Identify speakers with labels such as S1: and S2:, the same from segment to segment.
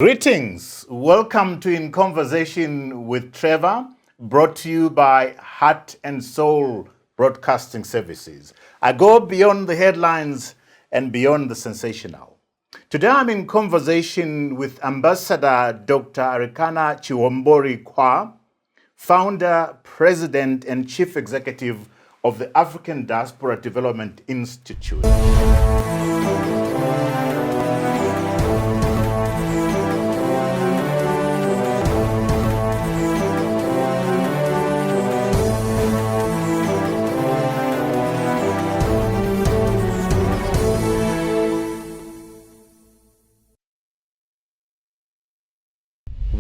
S1: Greetings. Welcome to In Conversation with Trevor, brought to you by Heart and Soul Broadcasting Services. I go beyond the headlines and beyond the sensational. Today I'm in conversation with Ambassador Dr. Arikana Chihombori-Quao, founder, president, and chief executive of the African Diaspora Development Institute.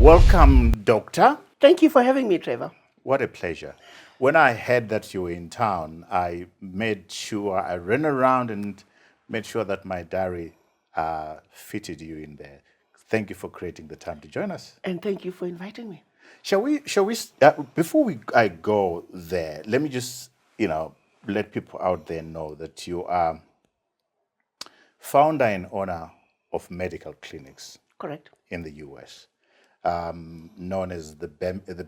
S1: Welcome, Doctor.
S2: Thank you for having me, Trevor.
S1: What a pleasure. When I heard that you were in town, I made sure I ran around and made sure that my diary fitted you in there. Thank you for creating the time to join us.
S2: And thank you for inviting me.
S1: Shall we, before I go there, let me just, let people out there know that you are founder and owner of medical clinics.
S2: Correct.
S1: In the U.S., known as the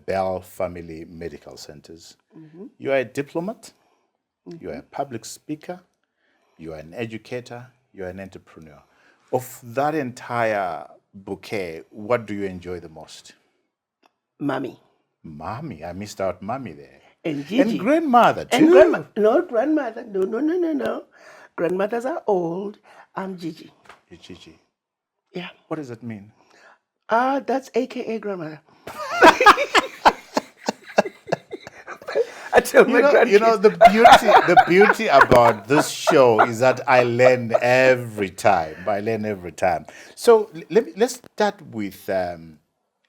S1: Bell Family Medical Centers. Mm-hmm. You are a diplomat, you are a public speaker, you are an educator, you are an entrepreneur. Of that entire bouquet, what do you enjoy the most?
S2: Mommy.
S1: Mommy, I missed out mommy there.
S2: And Gigi.
S1: And grandmother too.
S2: And grandmother. No, grandmother. No. Grandmothers are old. I'm Gigi.
S1: You're Gigi.
S2: Yeah.
S1: What does that mean?
S2: That's AKA grandmother. I tell my grandkids.
S1: The beauty about this show is that I learn every time. So let's start with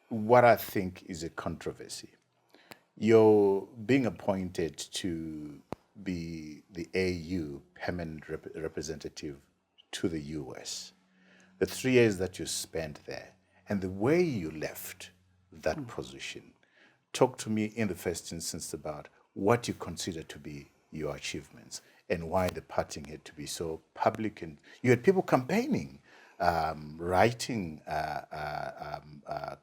S1: what I think is a controversy. You're being appointed to be the AU permanent representative to the US. The 3 years that you spent there, and the way you left that position. Talk to me in the first instance about what you consider to be your achievements and why the parting had to be so public. And you had people campaigning, writing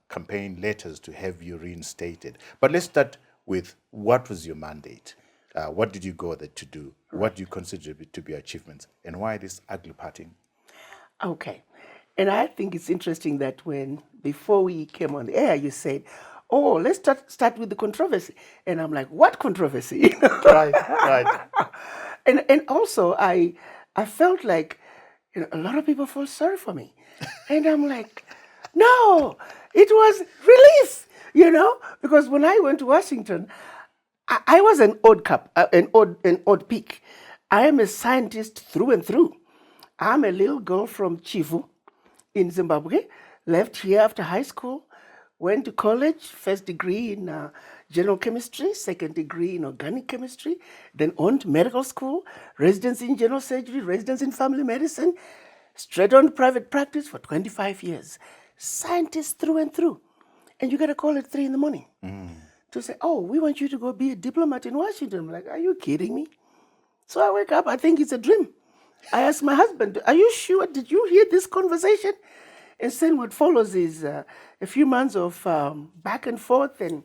S1: campaign letters to have you reinstated. But let's start with what was your mandate? What did you go there to do? What do you consider to be achievements? And why this ugly parting?
S2: Okay. And I think it's interesting that before we came on the air, you said, oh, let's start with the controversy. And I'm like, what controversy?
S1: Right.
S2: And also, I felt like a lot of people feel sorry for me. And I'm like, no, it was relief, because when I went to Washington, I was an odd peak. I am a scientist through and through. I'm a little girl from Chivu in Zimbabwe, left here after high school, went to college, first degree in general chemistry, second degree in organic chemistry, then on to medical school, residence in general surgery, residence in family medicine, straight on to private practice for 25 years. Scientist through and through. And you get a call at 3 a.m. to say, oh, we want you to go be a diplomat in Washington. I'm like, are you kidding me? So I wake up, I think it's a dream. I asked my husband, are you sure? Did you hear this conversation? And then what follows is a few months of back and forth. And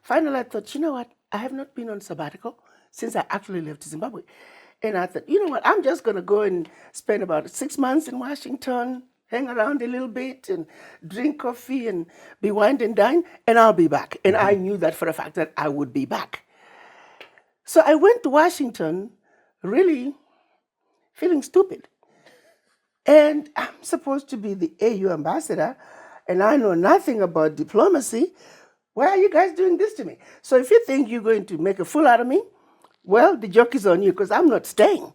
S2: finally I thought, you know what? I have not been on sabbatical since I actually left Zimbabwe. And I thought, you know what? I'm just going to go and spend about 6 months in Washington, hang around a little bit and drink coffee and be wined and dine, and I'll be back. And I knew that for a fact that I would be back. So I went to Washington really feeling stupid. And I'm supposed to be the AU ambassador, and I know nothing about diplomacy. Why are you guys doing this to me? So if you think you're going to make a fool out of me, well, the joke is on you, because I'm not staying.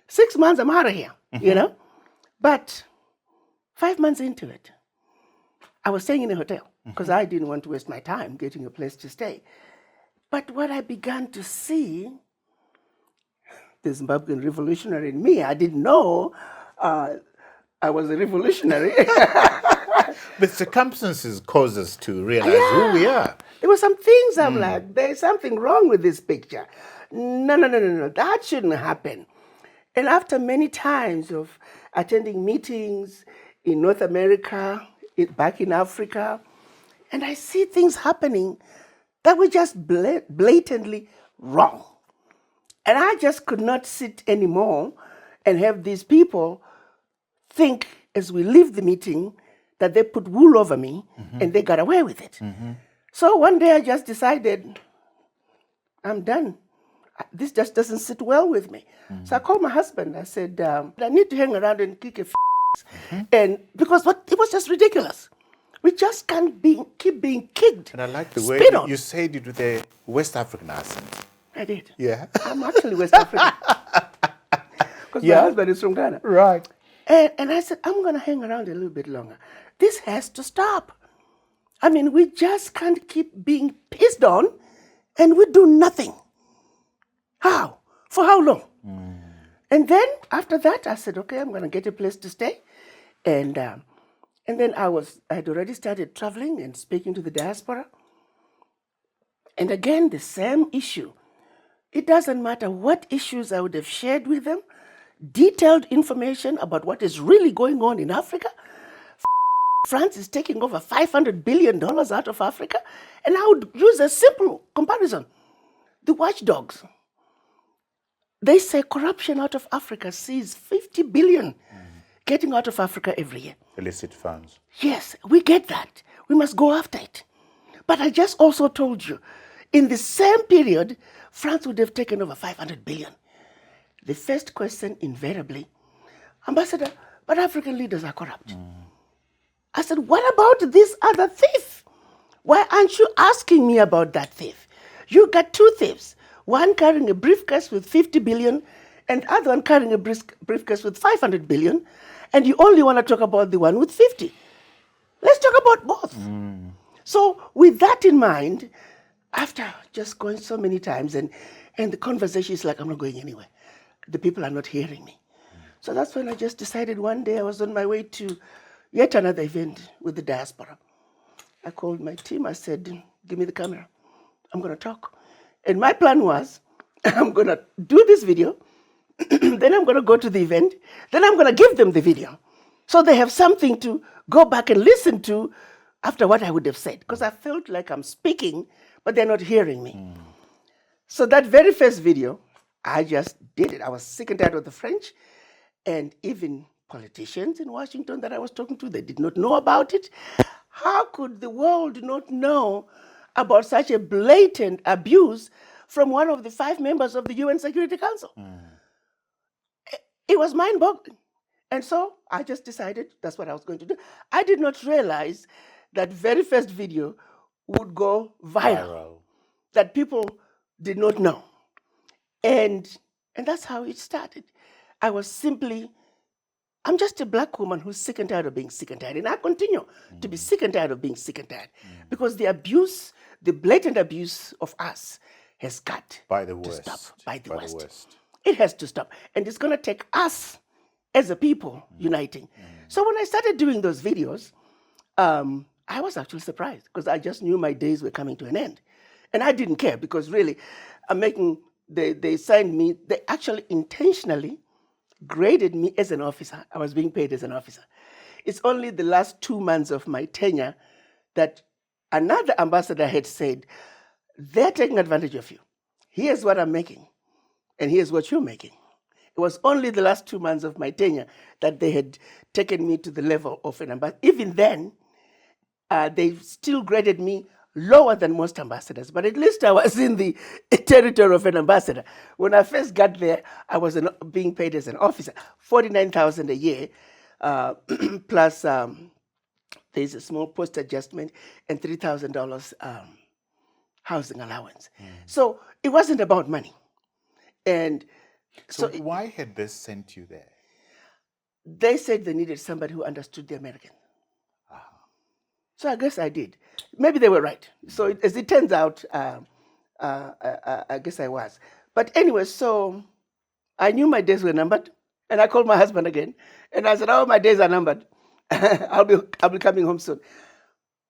S2: 6 months, I'm out of here, But 5 months into it, I was staying in a hotel, because I didn't want to waste my time getting a place to stay. But what I began to see, the Zimbabwean revolutionary in me, I didn't know I was a revolutionary.
S1: But circumstances cause us to realize who we are.
S2: There were some things I'm like, there's something wrong with this picture. No, that shouldn't happen. And after many times of attending meetings in North America, back in Africa, and I see things happening that were just blatantly wrong. And I just could not sit anymore and have these people think, as we leave the meeting, that they put wool over me and they got away with it. So one day I just decided, I'm done. This just doesn't sit well with me. So I called my husband. I said, I need to hang around and kick a and because it was just ridiculous. We just can't keep being kicked.
S1: And I like the way you said it with a West African accent.
S2: I did.
S1: Yeah.
S2: I'm actually West African. Because my husband is from Ghana.
S1: Right.
S2: And I said, I'm going to hang around a little bit longer. This has to stop. I mean, we just can't keep being pissed on and we do nothing. How? For how long? And then after that, I said, okay, I'm going to get a place to stay. And then I had already started traveling and speaking to the diaspora. And again, the same issue. It doesn't matter what issues I would have shared with them, detailed information about what is really going on in Africa. France is taking over $500 billion out of Africa. And I would use a simple comparison. The watchdogs, they say corruption out of Africa sees 50 billion getting out of Africa every year.
S1: Illicit funds.
S2: Yes, we get that. We must go after it. But I just also told you, in the same period, France would have taken over 500 billion. The first question invariably, Ambassador, but African leaders are corrupt. I said, what about this other thief? Why aren't you asking me about that thief? You got two thieves, one carrying a briefcase with 50 billion and the other one carrying a briefcase with 500 billion, and you only want to talk about the one with 50. Let's talk about both. So with that in mind, after just going so many times, and the conversation is like, I'm not going anywhere. The people are not hearing me. So that's when I just decided one day I was on my way to yet another event with the diaspora. I called my team. I said, give me the camera. I'm going to talk. And my plan was, I'm going to do this video, then I'm going to go to the event, then I'm going to give them the video. So they have something to go back and listen to after what I would have said. Because I felt like I'm speaking, but they're not hearing me. So that very first video, I just did it. I was sick and tired of the French. And even politicians in Washington that I was talking to, they did not know about it. How could the world not know about such a blatant abuse from one of the 5 members of the UN Security Council? It was mind-boggling. And so I just decided that's what I was going to do. I did not realize that very first video would go viral. That people did not know. And that's how it started. I'm just a black woman who's sick and tired of being sick and tired. And I continue to be sick and tired of being sick and tired. Because the abuse, the blatant abuse of us has got to stop by the West. It has to stop. And it's going to take us as a people uniting. So when I started doing those videos, I was actually surprised because I just knew my days were coming to an end. And I didn't care because really, they signed me, they actually intentionally graded me as an officer. I was being paid as an officer. It's only the last 2 months of my tenure that another ambassador had said, they're taking advantage of you. Here's what I'm making, and here's what you're making. It was only the last 2 months of my tenure that they had taken me to the level of an ambassador. Even then, they still graded me lower than most ambassadors, but at least I was in the territory of an ambassador. When I first got there, I was being paid as an officer, $49,000 a year, plus there's a small post adjustment and $3,000 housing allowance. So it wasn't about money. And
S1: so why had they sent you there?
S2: They said they needed somebody who understood the American. So I guess I did. Maybe they were right. So as it turns out, I guess I was. But anyway, so I knew my days were numbered, and I called my husband again, and I said, "Oh, my days are numbered. I'll be coming home soon."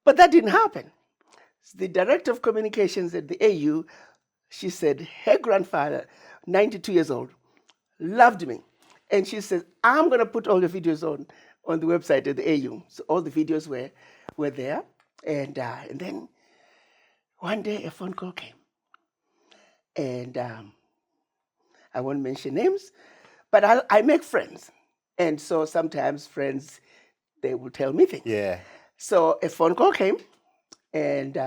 S2: But that didn't happen. The director of communications at the AU, she said her grandfather, 92 years old, loved me, and she said, "I'm going to put all your videos on the website at the AU. So all the videos were there. And then one day a phone call came. And I won't mention names, but I make friends. And so sometimes friends, they will tell me things.
S1: Yeah.
S2: So a phone call came, and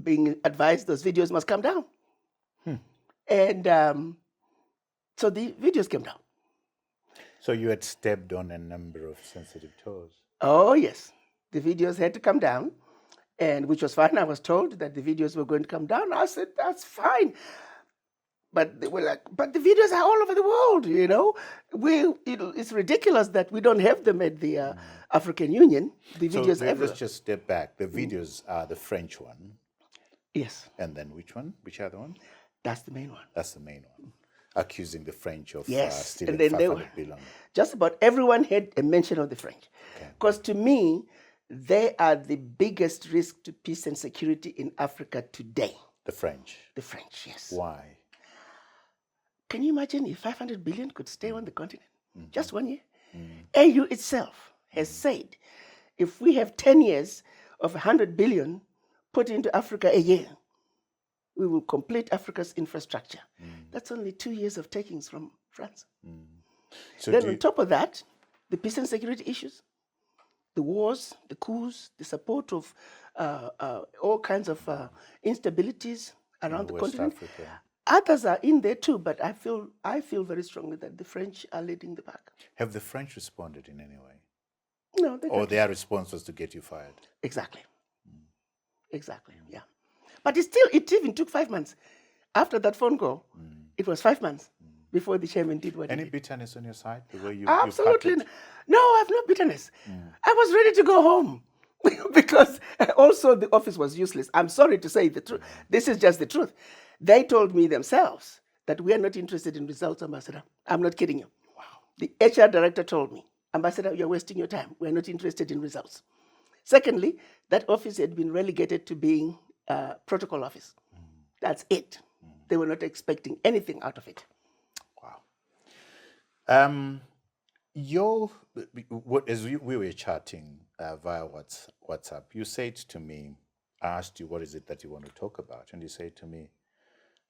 S2: being advised those videos must come down. And so the videos came down.
S1: So you had stepped on a number of sensitive toes.
S2: Oh, yes. The videos had to come down, and which was fine. I was told that the videos were going to come down. I said, that's fine. But they were like, but the videos are all over the world, you know. It's ridiculous that we don't have them at the African Union. The videos
S1: So
S2: everywhere.
S1: let's just step back. The videos are the French one.
S2: Yes,
S1: And then which one? Which other one?
S2: that's the main one.
S1: That's the main one. Accusing the French of
S2: Yes,
S1: stealing
S2: and then they
S1: 500 billion.
S2: just about everyone had a mention of the French. Because to me, they are the biggest risk to peace and security in Africa today.
S1: The French.
S2: The French, yes.
S1: Why?
S2: Can you imagine if 500 billion could stay on the continent? Just 1 year? AU itself has said, if we have 10 years of 100 billion put into Africa a year, we will complete Africa's infrastructure. That's only 2 years of takings from France.
S1: So
S2: Then on top of that, the peace and security issues, the wars, the coups, the support of all kinds of instabilities around the
S1: West
S2: continent.
S1: Africa.
S2: Others are in there too, but I feel very strongly that the French are leading the pack.
S1: Have the French responded in any way?
S2: No, they
S1: Or
S2: can't.
S1: their response was to get you fired?
S2: Exactly. Exactly, yeah. But it even took 5 months. After that phone call, it was 5 months before the chairman did what
S1: Any
S2: he did.
S1: bitterness on your side? The way you
S2: Absolutely.
S1: parted?
S2: No, I have no bitterness. I was ready to go home because also the office was useless. I'm sorry to say the truth. This is just the truth. They told me themselves that we are not interested in results, Ambassador. I'm not kidding you. Wow. The HR director told me, Ambassador, you're wasting your time. We're not interested in results. Secondly, that office had been relegated to being a protocol office. That's it. They were not expecting anything out of it.
S1: Wow. As we were chatting via WhatsApp, you said to me, I asked you, what is it that you want to talk about? And you said to me,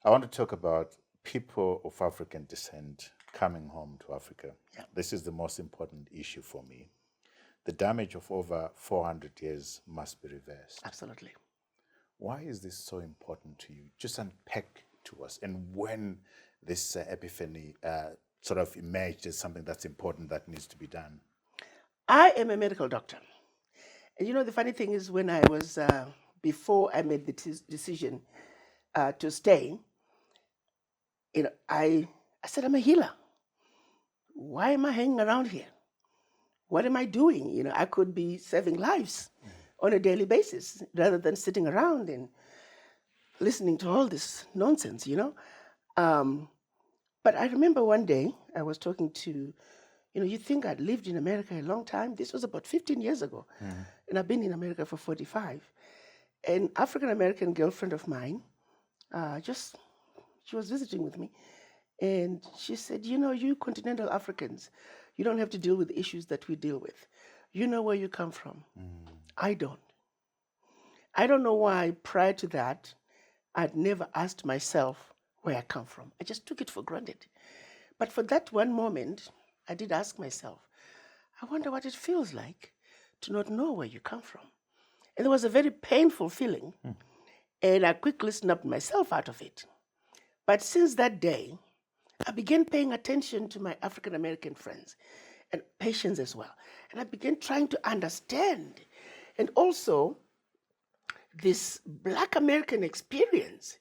S1: I want to talk about people of African descent coming home to Africa.
S2: Yeah.
S1: This is the most important issue for me. The damage of over 400 years must be reversed.
S2: Absolutely.
S1: Why is this so important to you? Just unpack to us. And when this epiphany sort of emerged as something that's important that needs to be done.
S2: I am a medical doctor. And you know, the funny thing is when I was, before I made the decision to stay, you know, I said, I'm a healer. Why am I hanging around here? What am I doing? You know, I could be saving lives on a daily basis rather than sitting around and listening to all this nonsense, you know. But I remember one day I was talking to, you know, you think I'd lived in America a long time? This was about 15 years ago. And I've been in America for 45. An African-American girlfriend of mine, she was visiting with me. And she said, you know, you continental Africans, you don't have to deal with the issues that we deal with. You know where you come from. I don't. I don't know why prior to that, I'd never asked myself where I come from. I just took it for granted. But for that one moment, I did ask myself, I wonder what it feels like to not know where you come from. And it was a very painful feeling. And I quickly snapped myself out of it. But since that day, I began paying attention to my African American friends and patients as well. And I began trying to understand. And also, this Black American experience,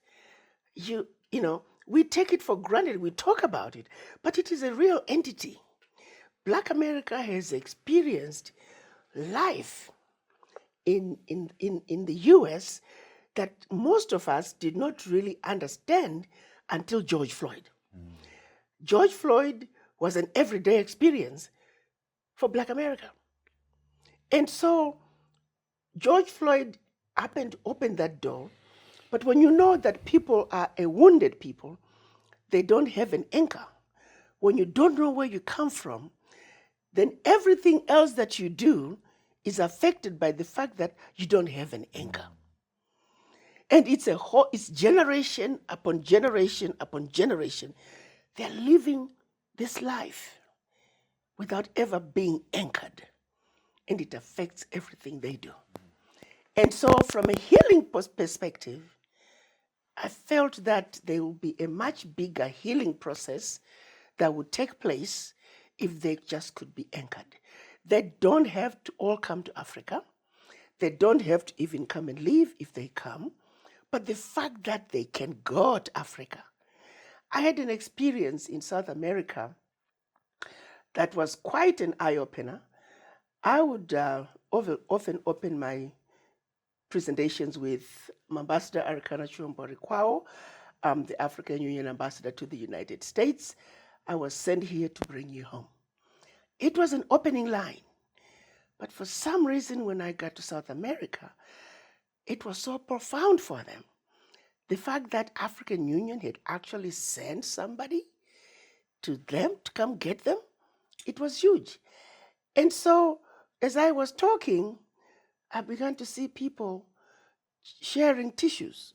S2: you know, we take it for granted, we talk about it, but it is a real entity. Black America has experienced life in the US that most of us did not really understand until George Floyd. George Floyd was an everyday experience for Black America. And so George Floyd happened to open that door. But when you know that people are a wounded people, they don't have an anchor. When you don't know where you come from, then everything else that you do is affected by the fact that you don't have an anchor. And it's generation upon generation upon generation. They're living this life without ever being anchored. And it affects everything they do. And so from a healing perspective, I felt that there will be a much bigger healing process that would take place if they just could be anchored. They don't have to all come to Africa. They don't have to even come and leave if they come. But the fact that they can go to Africa. I had an experience in South America that was quite an eye-opener. I would often open my presentations with Ambassador Arikana Chihombori-Quao, the African Union ambassador to the United States. I was sent here to bring you home. It was an opening line. But for some reason, when I got to South America, it was so profound for them. The fact that African Union had actually sent somebody to them to come get them, it was huge. And so as I was talking, I began to see people sharing tissues.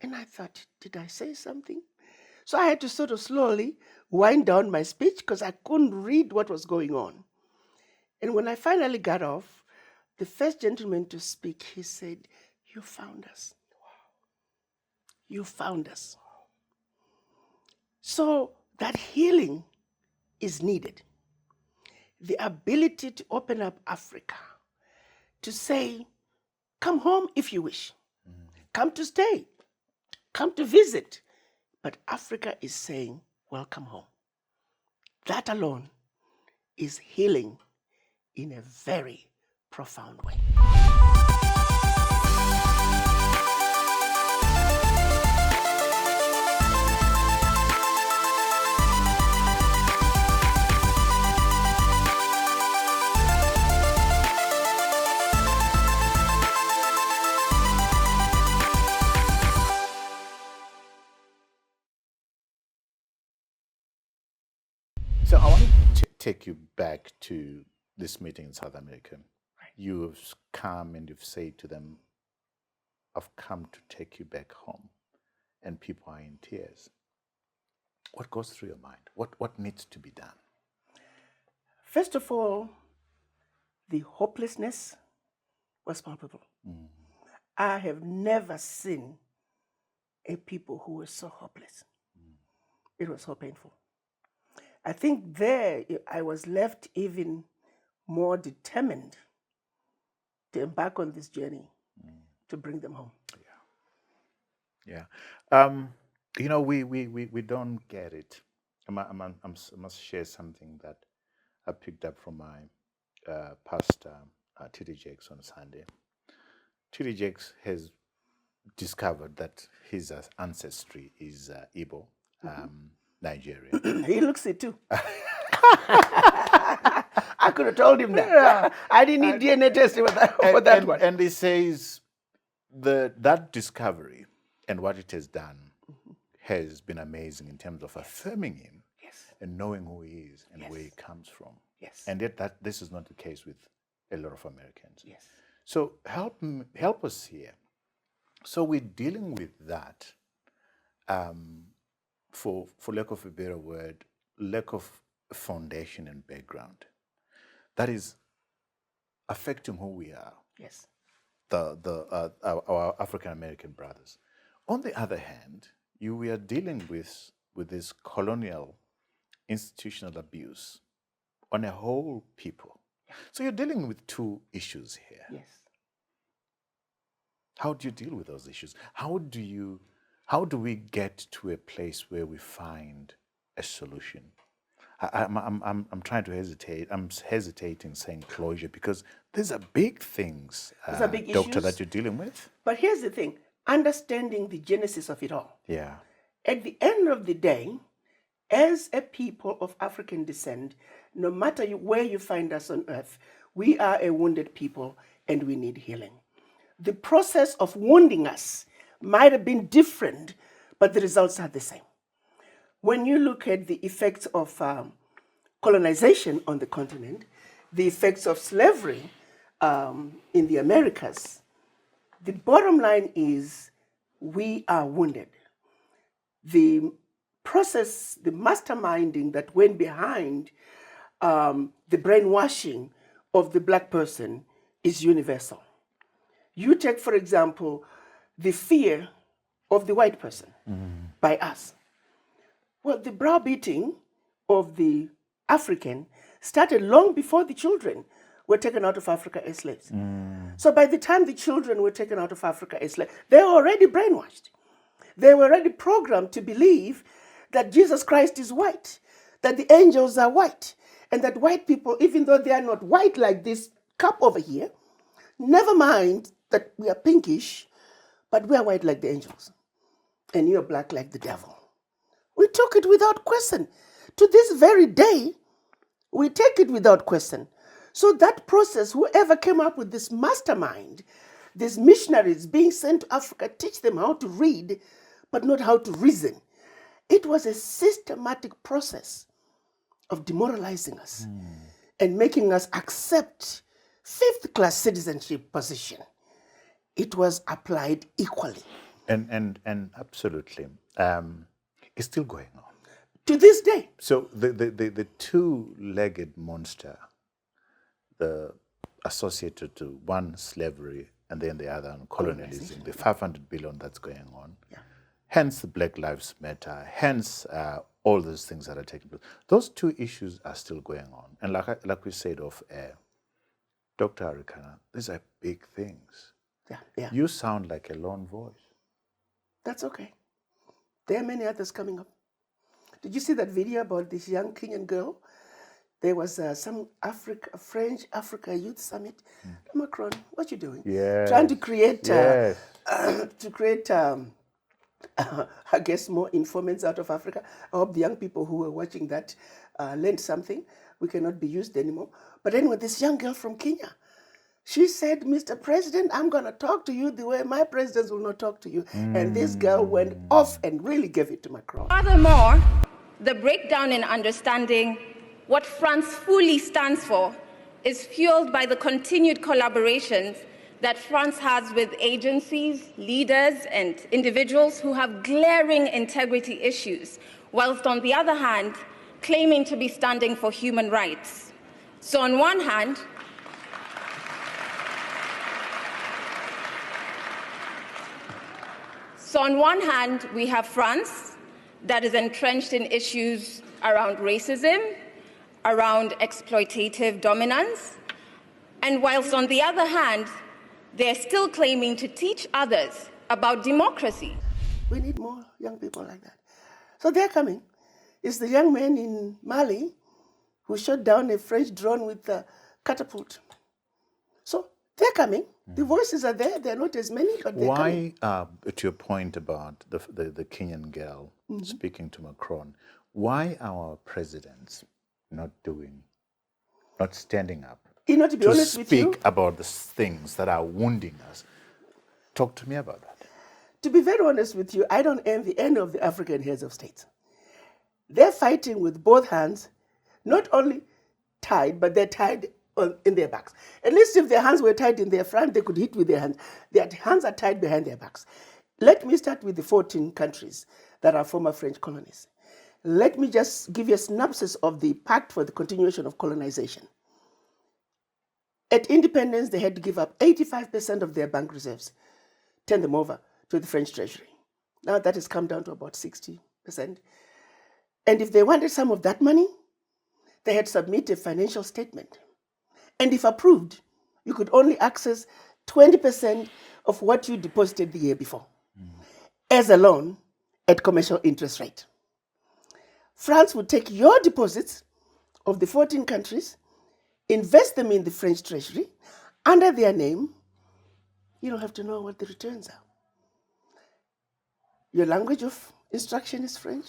S2: And I thought, did I say something? So I had to sort of slowly wind down my speech because I couldn't read what was going on. And when I finally got off, the first gentleman to speak, he said, "You found us. You found us." So that healing is needed. The ability to open up Africa, to say, come home if you wish, come to stay, come to visit. But Africa is saying, welcome home. That alone is healing in a very profound way.
S1: So I want to take you back to this meeting in South America.
S2: Right.
S1: You've come and you've said to them, I've come to take you back home. And people are in tears. What goes through your mind? What needs to be done?
S2: First of all, the hopelessness was palpable. I have never seen a people who were so hopeless. It was so painful. I think there I was left even more determined to embark on this journey to bring them home.
S1: Yeah. You know, we don't get it. I must share something that I picked up from my pastor, T.D. Jakes, on Sunday. T.D. Jakes has discovered that his ancestry is Igbo, Nigerian.
S2: He looks it too. I could have told him that. Yeah. I didn't need DNA testing for that one.
S1: And he says that discovery and what it has done has been amazing in terms of affirming him and knowing who he is and where he comes from.
S2: Yes.
S1: And yet this is not the case with a lot of Americans.
S2: Yes.
S1: So help us here. So we're dealing with that, for lack of a better word, lack of foundation and background. That is affecting who we are.
S2: Yes.
S1: Our African American brothers. On the other hand, we are dealing with this colonial institutional abuse on a whole people. So you're dealing with two issues here.
S2: Yes.
S1: How do you deal with those issues? How do we get to a place where we find a solution? I'm trying to hesitate. I'm hesitating saying closure because these are big things,
S2: These are big
S1: Doctor,
S2: issues.
S1: that you're dealing with.
S2: But here's the thing, understanding the genesis of it all.
S1: Yeah.
S2: At the end of the day, as a people of African descent, no matter where you find us on earth, we are a wounded people and we need healing. The process of wounding us might have been different, but the results are the same. When you look at the effects of colonization on the continent, the effects of slavery in the Americas, the bottom line is we are wounded. The process, the masterminding that went behind the brainwashing of the black person is universal. You take, for example, the fear of the white person by us. Well, the browbeating of the African started long before the children were taken out of Africa as slaves. So by the time the children were taken out of Africa as slaves, they were already brainwashed. They were already programmed to believe that Jesus Christ is white, that the angels are white, and that white people, even though they are not white like this cup over here, never mind that we are pinkish, but we are white like the angels, and you're black like the devil. We took it without question. To this very day, we take it without question. So that process, whoever came up with this mastermind, these missionaries being sent to Africa, teach them how to read, but not how to reason. It was a systematic process of demoralizing us and making us accept fifth-class citizenship position. It was applied equally.
S1: And absolutely. It's still going on.
S2: To this day.
S1: So the two-legged monster, the associated to one slavery and then the other on colonialism, the 500 billion that's going on, hence the Black Lives Matter, hence all those things that are taking place. Those two issues are still going on. And like we said off air, Dr. Arikana, these are big things.
S2: Yeah.
S1: You sound like a lone voice.
S2: That's okay. There are many others coming up. Did you see that video about this young Kenyan girl? There was some French Africa Youth Summit. Macron, what you doing?
S1: Yes.
S2: Trying to create,
S1: Yes.
S2: I guess, more informants out of Africa. I hope the young people who were watching that learned something. We cannot be used anymore. But anyway, this young girl from Kenya, she said, Mr. President, I'm going to talk to you the way my presidents will not talk to you. And this girl went off and really gave it to Macron.
S3: Furthermore, the breakdown in understanding what France fully stands for is fueled by the continued collaborations that France has with agencies, leaders, and individuals who have glaring integrity issues, whilst on the other hand, claiming to be standing for human rights. So on one hand, we have France that is entrenched in issues around racism, around exploitative dominance, and whilst on the other hand, they're still claiming to teach others about democracy.
S2: We need more young people like that. So they're coming. It's the young man in Mali who shot down a French drone with a catapult. So they're coming. The voices are there. They're not as many, but they're coming.
S1: Why, to your point about the Kenyan girl speaking to Macron, why our presidents not standing up
S2: to
S1: speak about the things that are wounding us? Talk to me about that.
S2: To be very honest with you, I don't envy any of the African heads of state. They're fighting with both hands, not only tied, but they're tied in their backs. At least if their hands were tied in their front, they could hit with their hands. Their hands are tied behind their backs. Let me start with the 14 countries that are former French colonies. Let me just give you a synopsis of the Pact for the Continuation of Colonization. At independence, they had to give up 85% of their bank reserves, turn them over to the French Treasury. Now that has come down to about 60%. And if they wanted some of that money, they had to submit a financial statement. And if approved, you could only access 20% of what you deposited the year before as a loan at commercial interest rate. France would take your deposits of the 14 countries, invest them in the French Treasury under their name. You don't have to know what the returns are. Your language of instruction is French.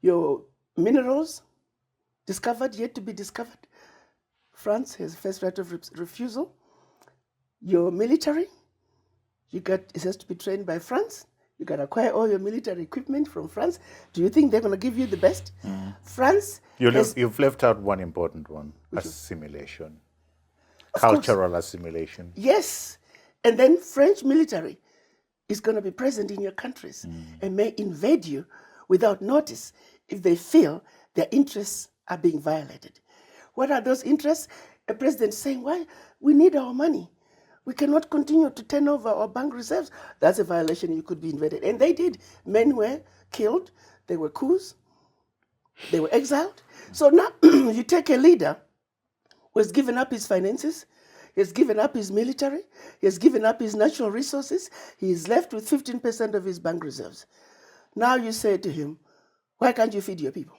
S2: Your minerals discovered, yet to be discovered, France has first right of refusal. Your military, it has to be trained by France. You can acquire all your military equipment from France. Do you think they're going to give you the best? France
S1: You've left out one important one: assimilation, cultural assimilation.
S2: Yes. And then French military is going to be present in your countries and may invade you without notice if they feel their interests are being violated. What are those interests? A president saying, why? We need our money. We cannot continue to turn over our bank reserves. That's a violation. You could be invaded. And they did. Men were killed. There were coups. They were exiled. So now you take a leader who has given up his finances, he has given up his military, he has given up his natural resources, he is left with 15% of his bank reserves. Now you say to him, why can't you feed your people?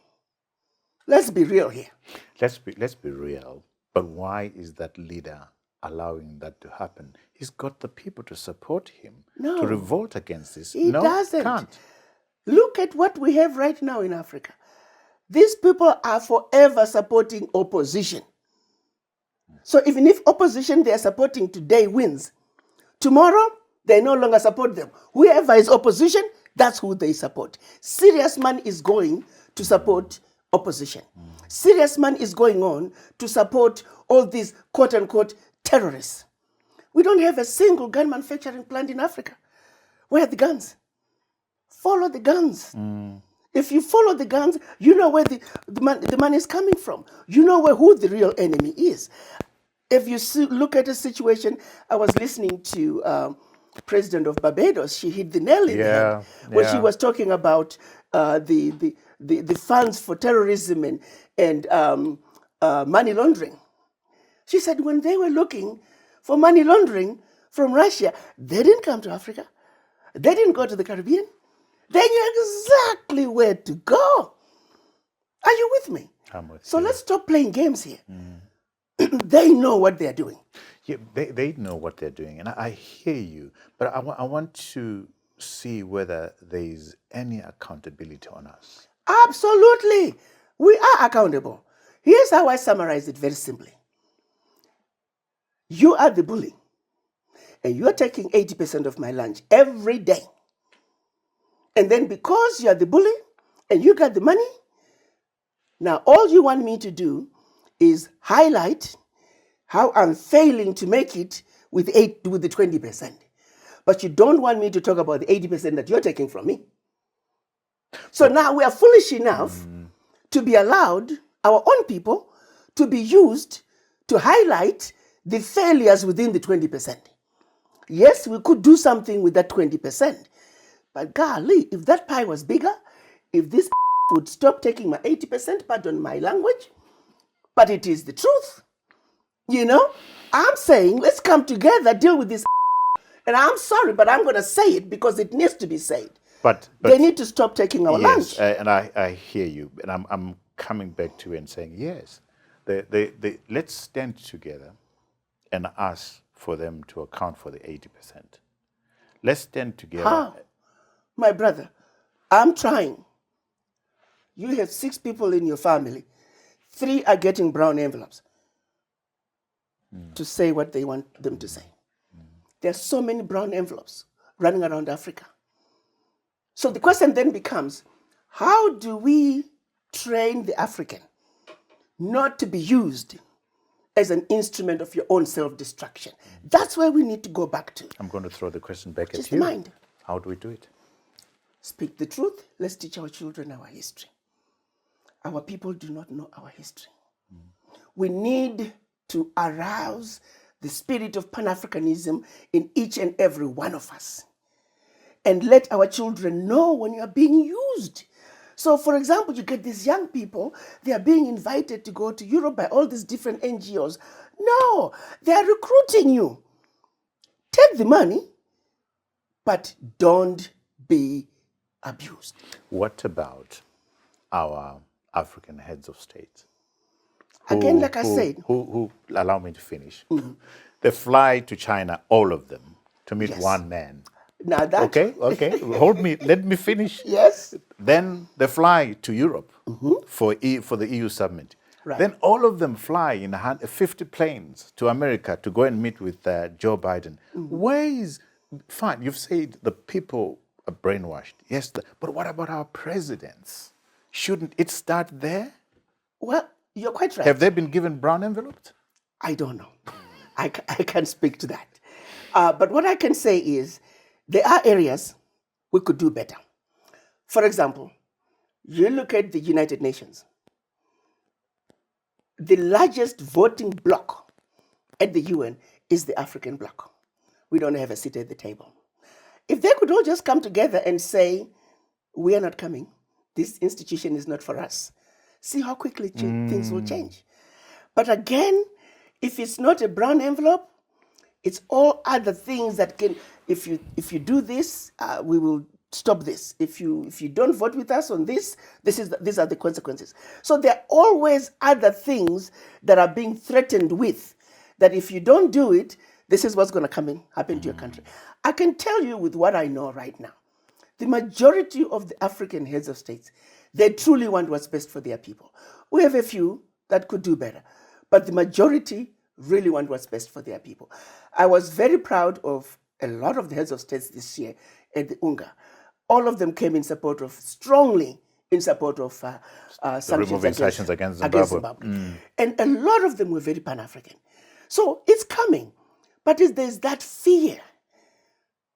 S2: Let's be real here.
S1: Let's be real. But why is that leader allowing that to happen? He's got the people to support him, to revolt against this.
S2: He doesn't.
S1: Can't.
S2: Look at what we have right now in Africa. These people are forever supporting opposition. So even if opposition they are supporting today wins, tomorrow they no longer support them. Whoever is opposition, that's who they support. Serious man is going to support opposition. Serious man is going on to support all these quote-unquote terrorists. We don't have a single gun manufacturing plant in Africa. Where are the guns? Follow the guns. If you follow the guns, you know where the money is coming from. You know who the real enemy is. If you look at a situation, I was listening to President of Barbados. She hit the nail in the head when she was talking about the funds for terrorism and money laundering. She said when they were looking for money laundering from Russia, they didn't come to Africa. They didn't go to the Caribbean. They knew exactly where to go. Are you with me?
S1: I'm with
S2: so
S1: you.
S2: Let's stop playing games here. They know what they're doing.
S1: Yeah, they know what they're doing, and I hear you, but I want to see whether there is any accountability on us.
S2: Absolutely. We are accountable. Here's how I summarize it very simply. You are the bully, and you're taking 80% of my lunch every day. And then because you're the bully and you got the money, now all you want me to do is highlight how I'm failing to make it with the 20%. But you don't want me to talk about the 80% that you're taking from me. So now we are foolish enough to be allowed our own people to be used to highlight the failures within the 20%. Yes, we could do something with that 20%. But golly, if that pie was bigger, if this would stop taking my 80%, pardon my language, but it is the truth. You know, I'm saying let's come together, deal with this. And I'm sorry, but I'm going to say it because it needs to be said.
S1: But
S2: they need to stop taking our lunch.
S1: And I hear you, and I'm coming back to you and saying yes. Let's stand together and ask for them to account for the 80%. Let's stand together.
S2: How? My brother, I'm trying. You have 6 people in your family. 3 are getting brown envelopes to say what they want them to say. There are so many brown envelopes running around Africa. So the question then becomes, how do we train the African not to be used as an instrument of your own self-destruction? That's where we need to go back to.
S1: I'm going to throw the question back
S2: Just
S1: at you.
S2: mind.
S1: How do we do it?
S2: Speak the truth. Let's teach our children our history. Our people do not know our history. We need to arouse the spirit of Pan-Africanism in each and every one of us. And let our children know when you are being used. So, for example, you get these young people, they are being invited to go to Europe by all these different NGOs. No, they are recruiting you. Take the money, but don't be abused.
S1: What about our African heads of state?
S2: Again, like I said.
S1: Who allow me to finish. They fly to China, all of them, to meet one man.
S2: Now that...
S1: Okay. Hold me. Let me finish.
S2: Yes.
S1: Then they fly to Europe for the EU summit.
S2: Right.
S1: Then all of them fly in 50 planes to America to go and meet with Joe Biden. Where is... Fine, you've said the people brainwashed. Yes, but what about our presidents? Shouldn't it start there?
S2: Well, you're quite right.
S1: Have they been given brown envelopes?
S2: I don't know. I can't speak to that. But what I can say is there are areas we could do better. For example, you look at the United Nations. The largest voting bloc at the UN is the African bloc. We don't have a seat at the table. If they could all just come together and say, we are not coming, this institution is not for us, see how quickly things will change. But again, if it's not a brown envelope, it's all other things that can, if you do this, we will stop this. If you don't vote with us on this, these are the consequences. So there are always other things that are being threatened with, that if you don't do it, this is what's going to happen to your country. I can tell you with what I know right now, the majority of the African heads of states, they truly want what's best for their people. We have a few that could do better, but the majority really want what's best for their people. I was very proud of a lot of the heads of states this year at the UNGA. All of them came strongly in support of sanctions
S1: against Zimbabwe.
S2: And a lot of them were very Pan-African. So it's coming, but there's that fear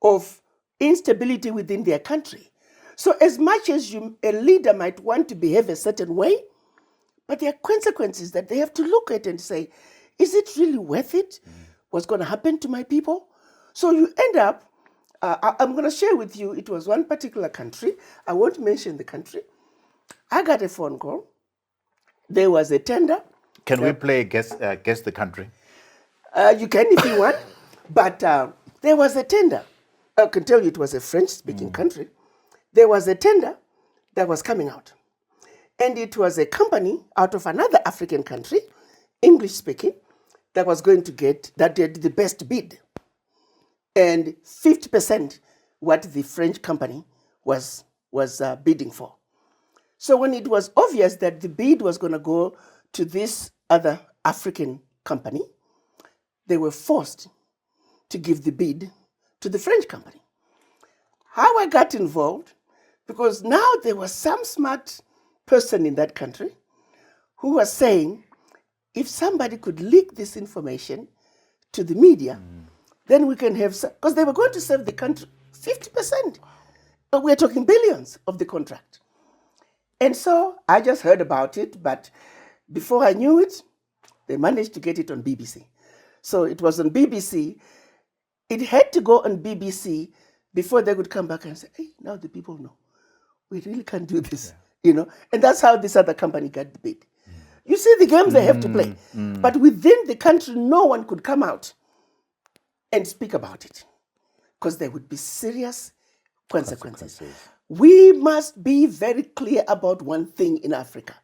S2: of instability within their country. So as much as a leader might want to behave a certain way, but there are consequences that they have to look at and say, is it really worth it? What's going to happen to my people? So you end up, I'm going to share with you, it was one particular country. I won't mention the country. I got a phone call. There was a tender.
S1: Can we play guess the country?
S2: You can if you want. But there was a tender. I can tell you it was a French-speaking country. There was a tender that was coming out. And it was a company out of another African country, English-speaking, that was going to that did the best bid. And 50% what the French company was bidding for. So when it was obvious that the bid was going to go to this other African company, they were forced to give the bid to the French company. How I got involved, because now there was some smart person in that country who was saying, if somebody could leak this information to the media, then we can have, because they were going to save the country 50%. But we're talking billions of the contract. And so I just heard about it, but before I knew it, they managed to get it on BBC. So it was on BBC. It had to go on BBC before they could come back and say, hey, now the people know. We really can't do this, And that's how this other company got the bid. You see the games they have to play. But within the country, no one could come out and speak about it because there would be serious consequences. We must be very clear about one thing in Africa.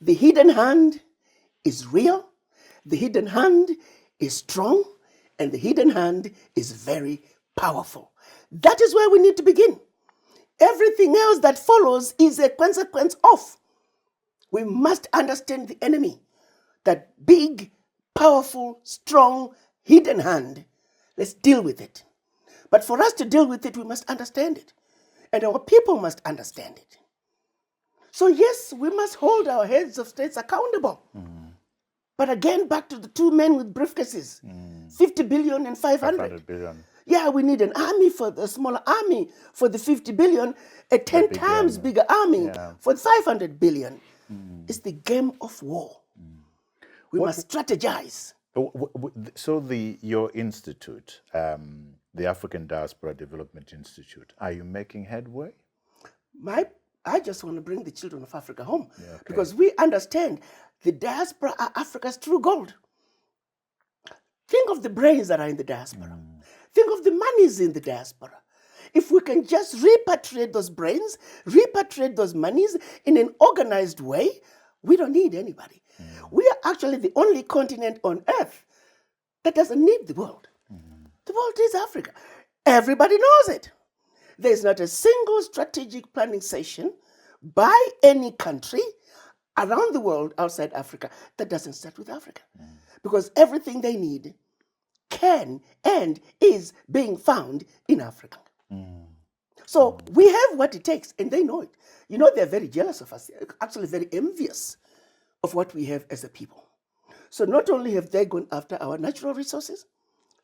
S2: The hidden hand is real, the hidden hand is strong, and the hidden hand is very powerful. That is where we need to begin. Everything else that follows is a consequence of. We must understand the enemy, that big, powerful, strong, hidden hand. Let's deal with it. But for us to deal with it, we must understand it. And our people must understand it. So yes, we must hold our heads of states accountable. But again, back to the two men with briefcases, 50 billion and 500.
S1: 500 billion.
S2: Yeah, we need an army for the smaller army for the 50 billion, a 10 times bigger army for 500 billion. It's the game of war. We must strategize.
S1: So your institute, the African Diaspora Development Institute, are you making headway?
S2: I just want to bring the children of Africa home because we understand the diaspora are Africa's true gold. Think of the brains that are in the diaspora. Think of the monies in the diaspora. If we can just repatriate those brains, repatriate those monies in an organized way, we don't need anybody. We are actually the only continent on earth that doesn't need the world. The world is Africa. Everybody knows it. There's not a single strategic planning session by any country around the world outside Africa that doesn't start with Africa. Because everything they need can and is being found in Africa. So we have what it takes, and they know it. You know, they're very jealous of us, actually very envious of what we have as a people. So not only have they gone after our natural resources,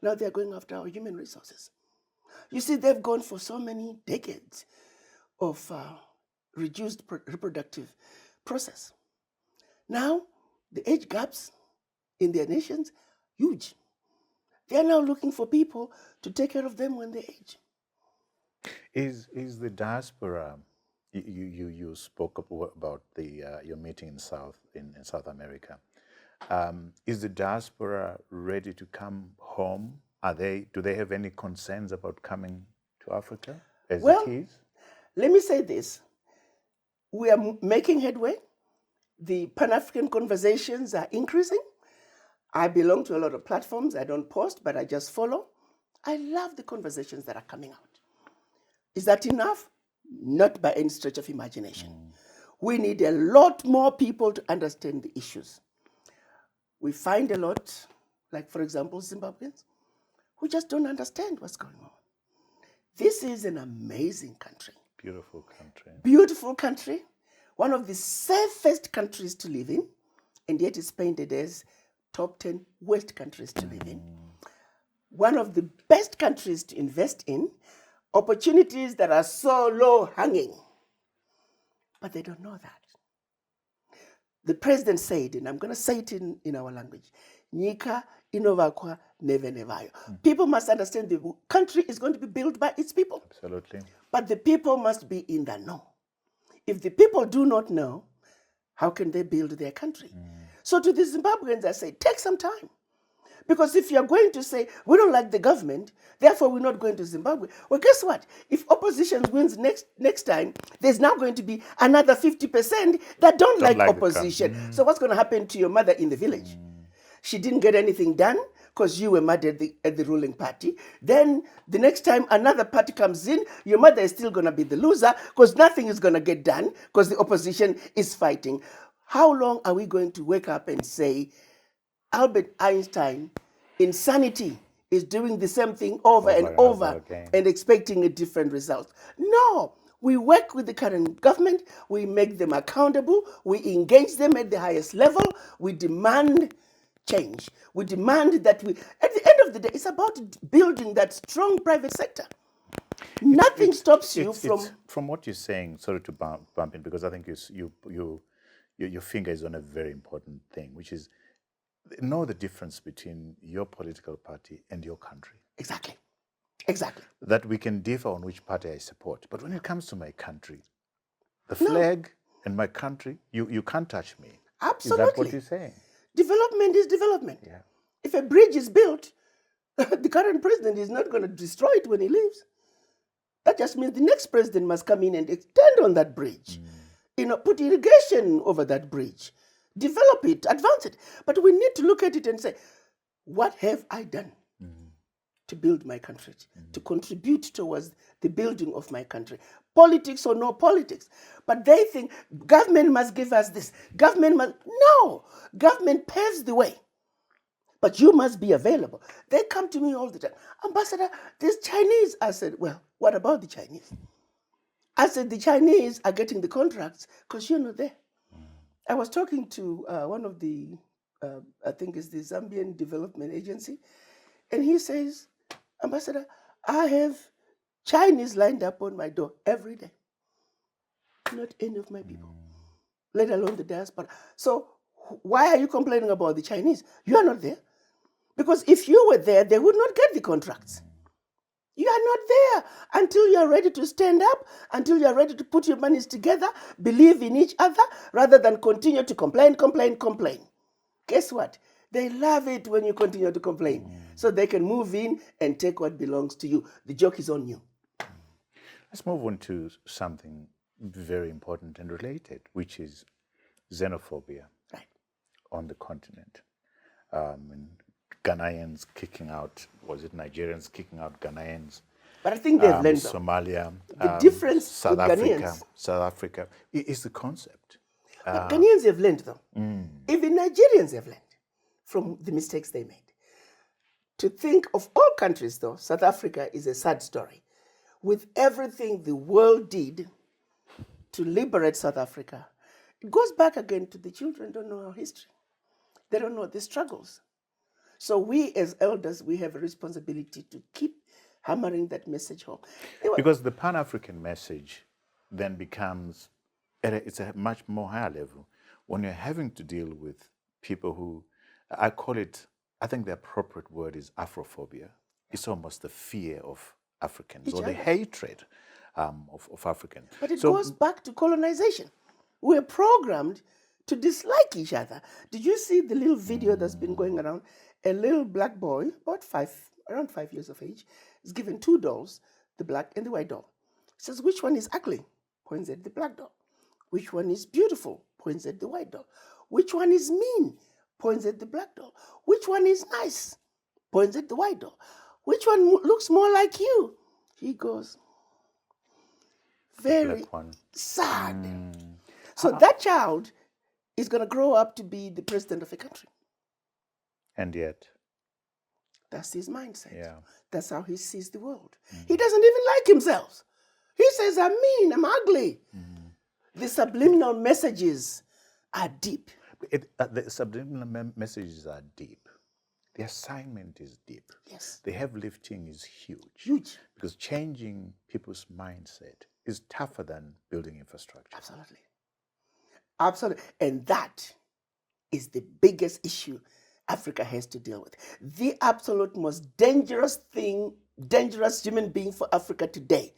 S2: now they're going after our human resources. You see, they've gone for so many decades of reduced reproductive process. Now, the age gaps in their nations, huge. They are now looking for people to take care of them when they age.
S1: Is the diaspora? You spoke about your meeting in South America. Is the diaspora ready to come home? Do they have any concerns about coming to Africa as it is?
S2: Let me say this. We are making headway. The Pan-African conversations are increasing. I belong to a lot of platforms. I don't post, but I just follow. I love the conversations that are coming out. Is that enough? Not by any stretch of imagination. We need a lot more people to understand the issues. We find a lot, like for example, Zimbabweans, who just don't understand what's going on. This is an amazing country.
S1: Beautiful country.
S2: Beautiful country. One of the safest countries to live in, and yet it's painted as top 10 worst countries to live in. One of the best countries to invest in, opportunities that are so low hanging. But they don't know that. The president said, and I'm going to say it in our language, Nika inovakwa neve nevayo. People must understand the country is going to be built by its people.
S1: Absolutely.
S2: But the people must be in the know. If the people do not know, how can they build their country? So to the Zimbabweans, I say, take some time. Because if you're going to say, we don't like the government, therefore we're not going to Zimbabwe. Well, guess what? If opposition wins next time, there's now going to be another 50% that don't like opposition. So what's going to happen to your mother in the village? She didn't get anything done because you were mad at the ruling party. Then the next time another party comes in, your mother is still going to be the loser because nothing is going to get done because the opposition is fighting. How long are we going to wake up and say, Albert Einstein, insanity, is doing the same thing over and over and expecting a different result? No, we work with the current government, we make them accountable, we engage them at the highest level, we demand change. We demand that at the end of the day, it's about building that strong private sector. Nothing stops you
S1: from what you're saying. Sorry to bump in, because I think your finger is on a very important thing, which is know the difference between your political party and your country.
S2: Exactly.
S1: That we can differ on which party I support, but when it comes to my country, the flag and my country, you can't touch me.
S2: Absolutely.
S1: Is that what you're saying?
S2: Development is development.
S1: Yeah.
S2: If a bridge is built, the current president is not going to destroy it when he leaves. That just means the next president must come in and extend on that bridge. Put irrigation over that bridge. Develop it, advance it. But we need to look at it and say, what have I done to build my country, to contribute towards the building of my country? Politics or no politics. But they think government must give us this. No, government paves the way. But you must be available. They come to me all the time. Ambassador, there's Chinese. I said, well, what about the Chinese? I said, the Chinese are getting the contracts because you're not there. I was talking to one of the, I think it's the Zambian Development Agency, and he says, Ambassador, I have Chinese lined up on my door every day. Not any of my people, let alone the diaspora. So why are you complaining about the Chinese? You are not there. Because if you were there, they would not get the contracts. You are not there until you are ready to stand up, until you are ready to put your monies together, believe in each other, rather than continue to complain. Guess what? They love it when you continue to complain. So they can move in and take what belongs to you. The joke is on you.
S1: Let's move on to something very important and related, which is xenophobia on the continent. And Ghanaians kicking out, was it Nigerians kicking out Ghanaians?
S2: But I think they've learned
S1: Somalia.
S2: The difference
S1: South
S2: with
S1: Africa.
S2: Ghanaians.
S1: South Africa is the concept.
S2: But Ghanaians have learned, though. Even Nigerians have learned from the mistakes they made. To think of all countries, though, South Africa is a sad story. with everything the world did to liberate South Africa, it goes back again to the children don't know our history. They don't know the struggles. So we as elders, we have a responsibility to keep hammering that message home.
S1: Because the Pan-African message then becomes, it's a much more higher level when you're having to deal with people who, I call it, I think the appropriate word is Afrophobia. It's almost the fear of Africans or the hatred of Africans.
S2: But it goes back to colonization. We're programmed to dislike each other. Did you see the little video that's been going around? A little black boy, around 5 years of age, is given two dolls, the black and the white doll. Says, which one is ugly? Points at the black doll. Which one is beautiful? Points at the white doll. Which one is mean? Points at the black doll. Which one is nice? Points at the white doll. Which one looks more like you? He goes, very sad. So that child is going to grow up to be the president of a country.
S1: And yet,
S2: that's his mindset.
S1: Yeah.
S2: That's how he sees the world. He doesn't even like himself. He says, I'm mean, I'm ugly. The subliminal messages are deep.
S1: The subliminal messages are deep. The assignment is deep.
S2: Yes.
S1: The heavy lifting is huge.
S2: Huge.
S1: Because changing people's mindset is tougher than building infrastructure.
S2: Absolutely. Absolutely. And that is the biggest issue Africa has to deal with. The absolute most dangerous human being for Africa today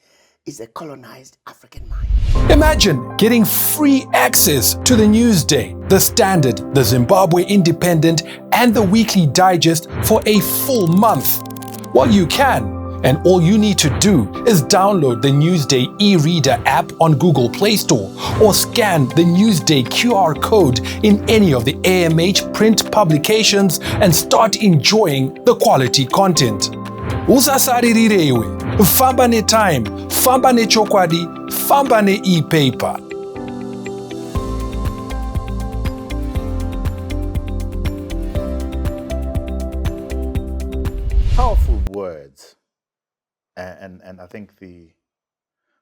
S2: is a colonized African mind.
S4: Imagine getting free access to the Newsday, the Standard, the Zimbabwe Independent, and the Weekly Digest for a full month. Well, you can. And all you need to do is download the Newsday e-reader app on Google Play Store or scan the Newsday QR code in any of the AMH print publications and start enjoying the quality content. Usasaririrewe, famba ne time, famba ne chokwadi, famba ne e-paper.
S1: Powerful words. And I think the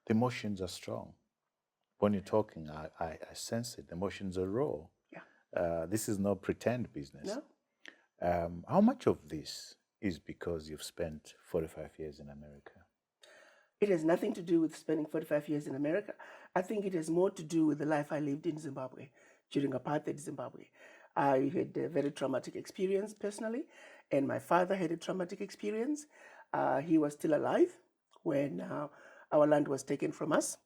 S1: emotions are strong. When you're talking, I sense it. The emotions are raw.
S2: Yeah.
S1: This is no pretend business.
S2: No.
S1: How much of this is because you've spent 45 years in America?
S2: It has nothing to do with spending 45 years in America. I think it has more to do with the life I lived in Zimbabwe during apartheid Zimbabwe. I had a very traumatic experience personally, and my father had a traumatic experience. He was still alive when our land was taken from us.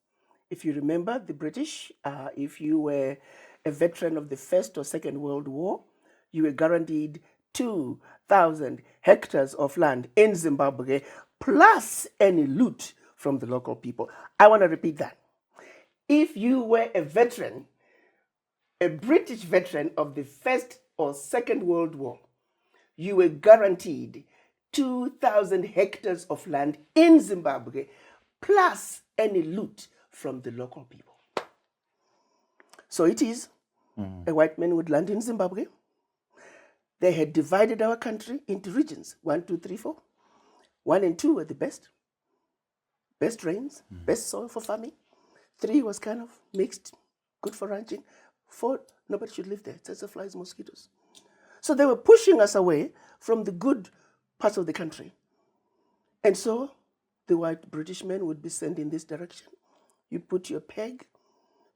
S2: If you remember, the British, if you were a veteran of the First or Second World War, you were guaranteed 2,000 hectares of land in Zimbabwe, plus any loot from the local people. I want to repeat that. If you were a veteran, a British veteran of the First or Second World War, you were guaranteed 2,000 hectares of land in Zimbabwe, plus any loot from the local people. So it is a white man would land in Zimbabwe. They had divided our country into regions, 1, 2, 3, 4. 1 and 2 were the best rains, best soil for farming. 3 was kind of mixed, good for ranching. 4, nobody should live there. Tsetse flies, mosquitoes. So they were pushing us away from the good parts of the country. And so the white British men would be sent in this direction. You put your peg,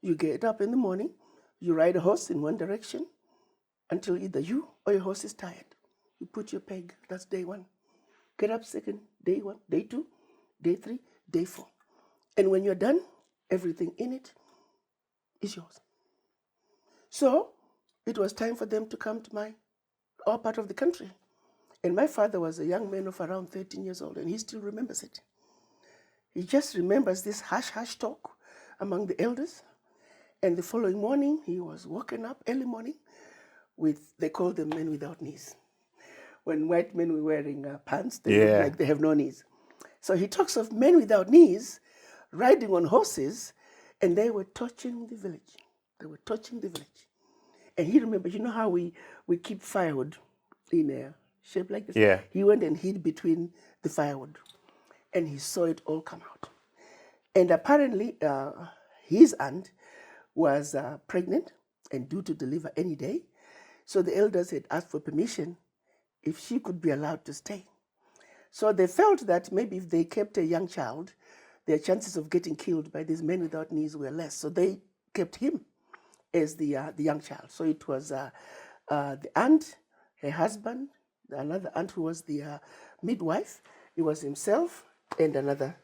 S2: you get up in the morning, you ride a horse in one direction until either you or your horse is tired. You put your peg, that's day 1. Get up second, day 1, day 2, day 3, day 4. And when you're done, everything in it is yours. So it was time for them to come to our part of the country. And my father was a young man of around 13 years old, and he still remembers it. He just remembers this hush talk among the elders. And the following morning, he was woken up early morning with, they call them men without knees. When white men were wearing pants, they look like they have no knees. So he talks of men without knees riding on horses, and they were torching the village. They were torching the village. And he remembers, you know how we keep firewood in a shape like this?
S1: Yeah.
S2: He went and hid between the firewood, and he saw it all come out. And apparently, his aunt was pregnant and due to deliver any day. So the elders had asked for permission if she could be allowed to stay. So they felt that maybe if they kept a young child, their chances of getting killed by these men without knees were less. So they kept him as the young child. So it was the aunt, her husband, another aunt who was the midwife. It was himself and another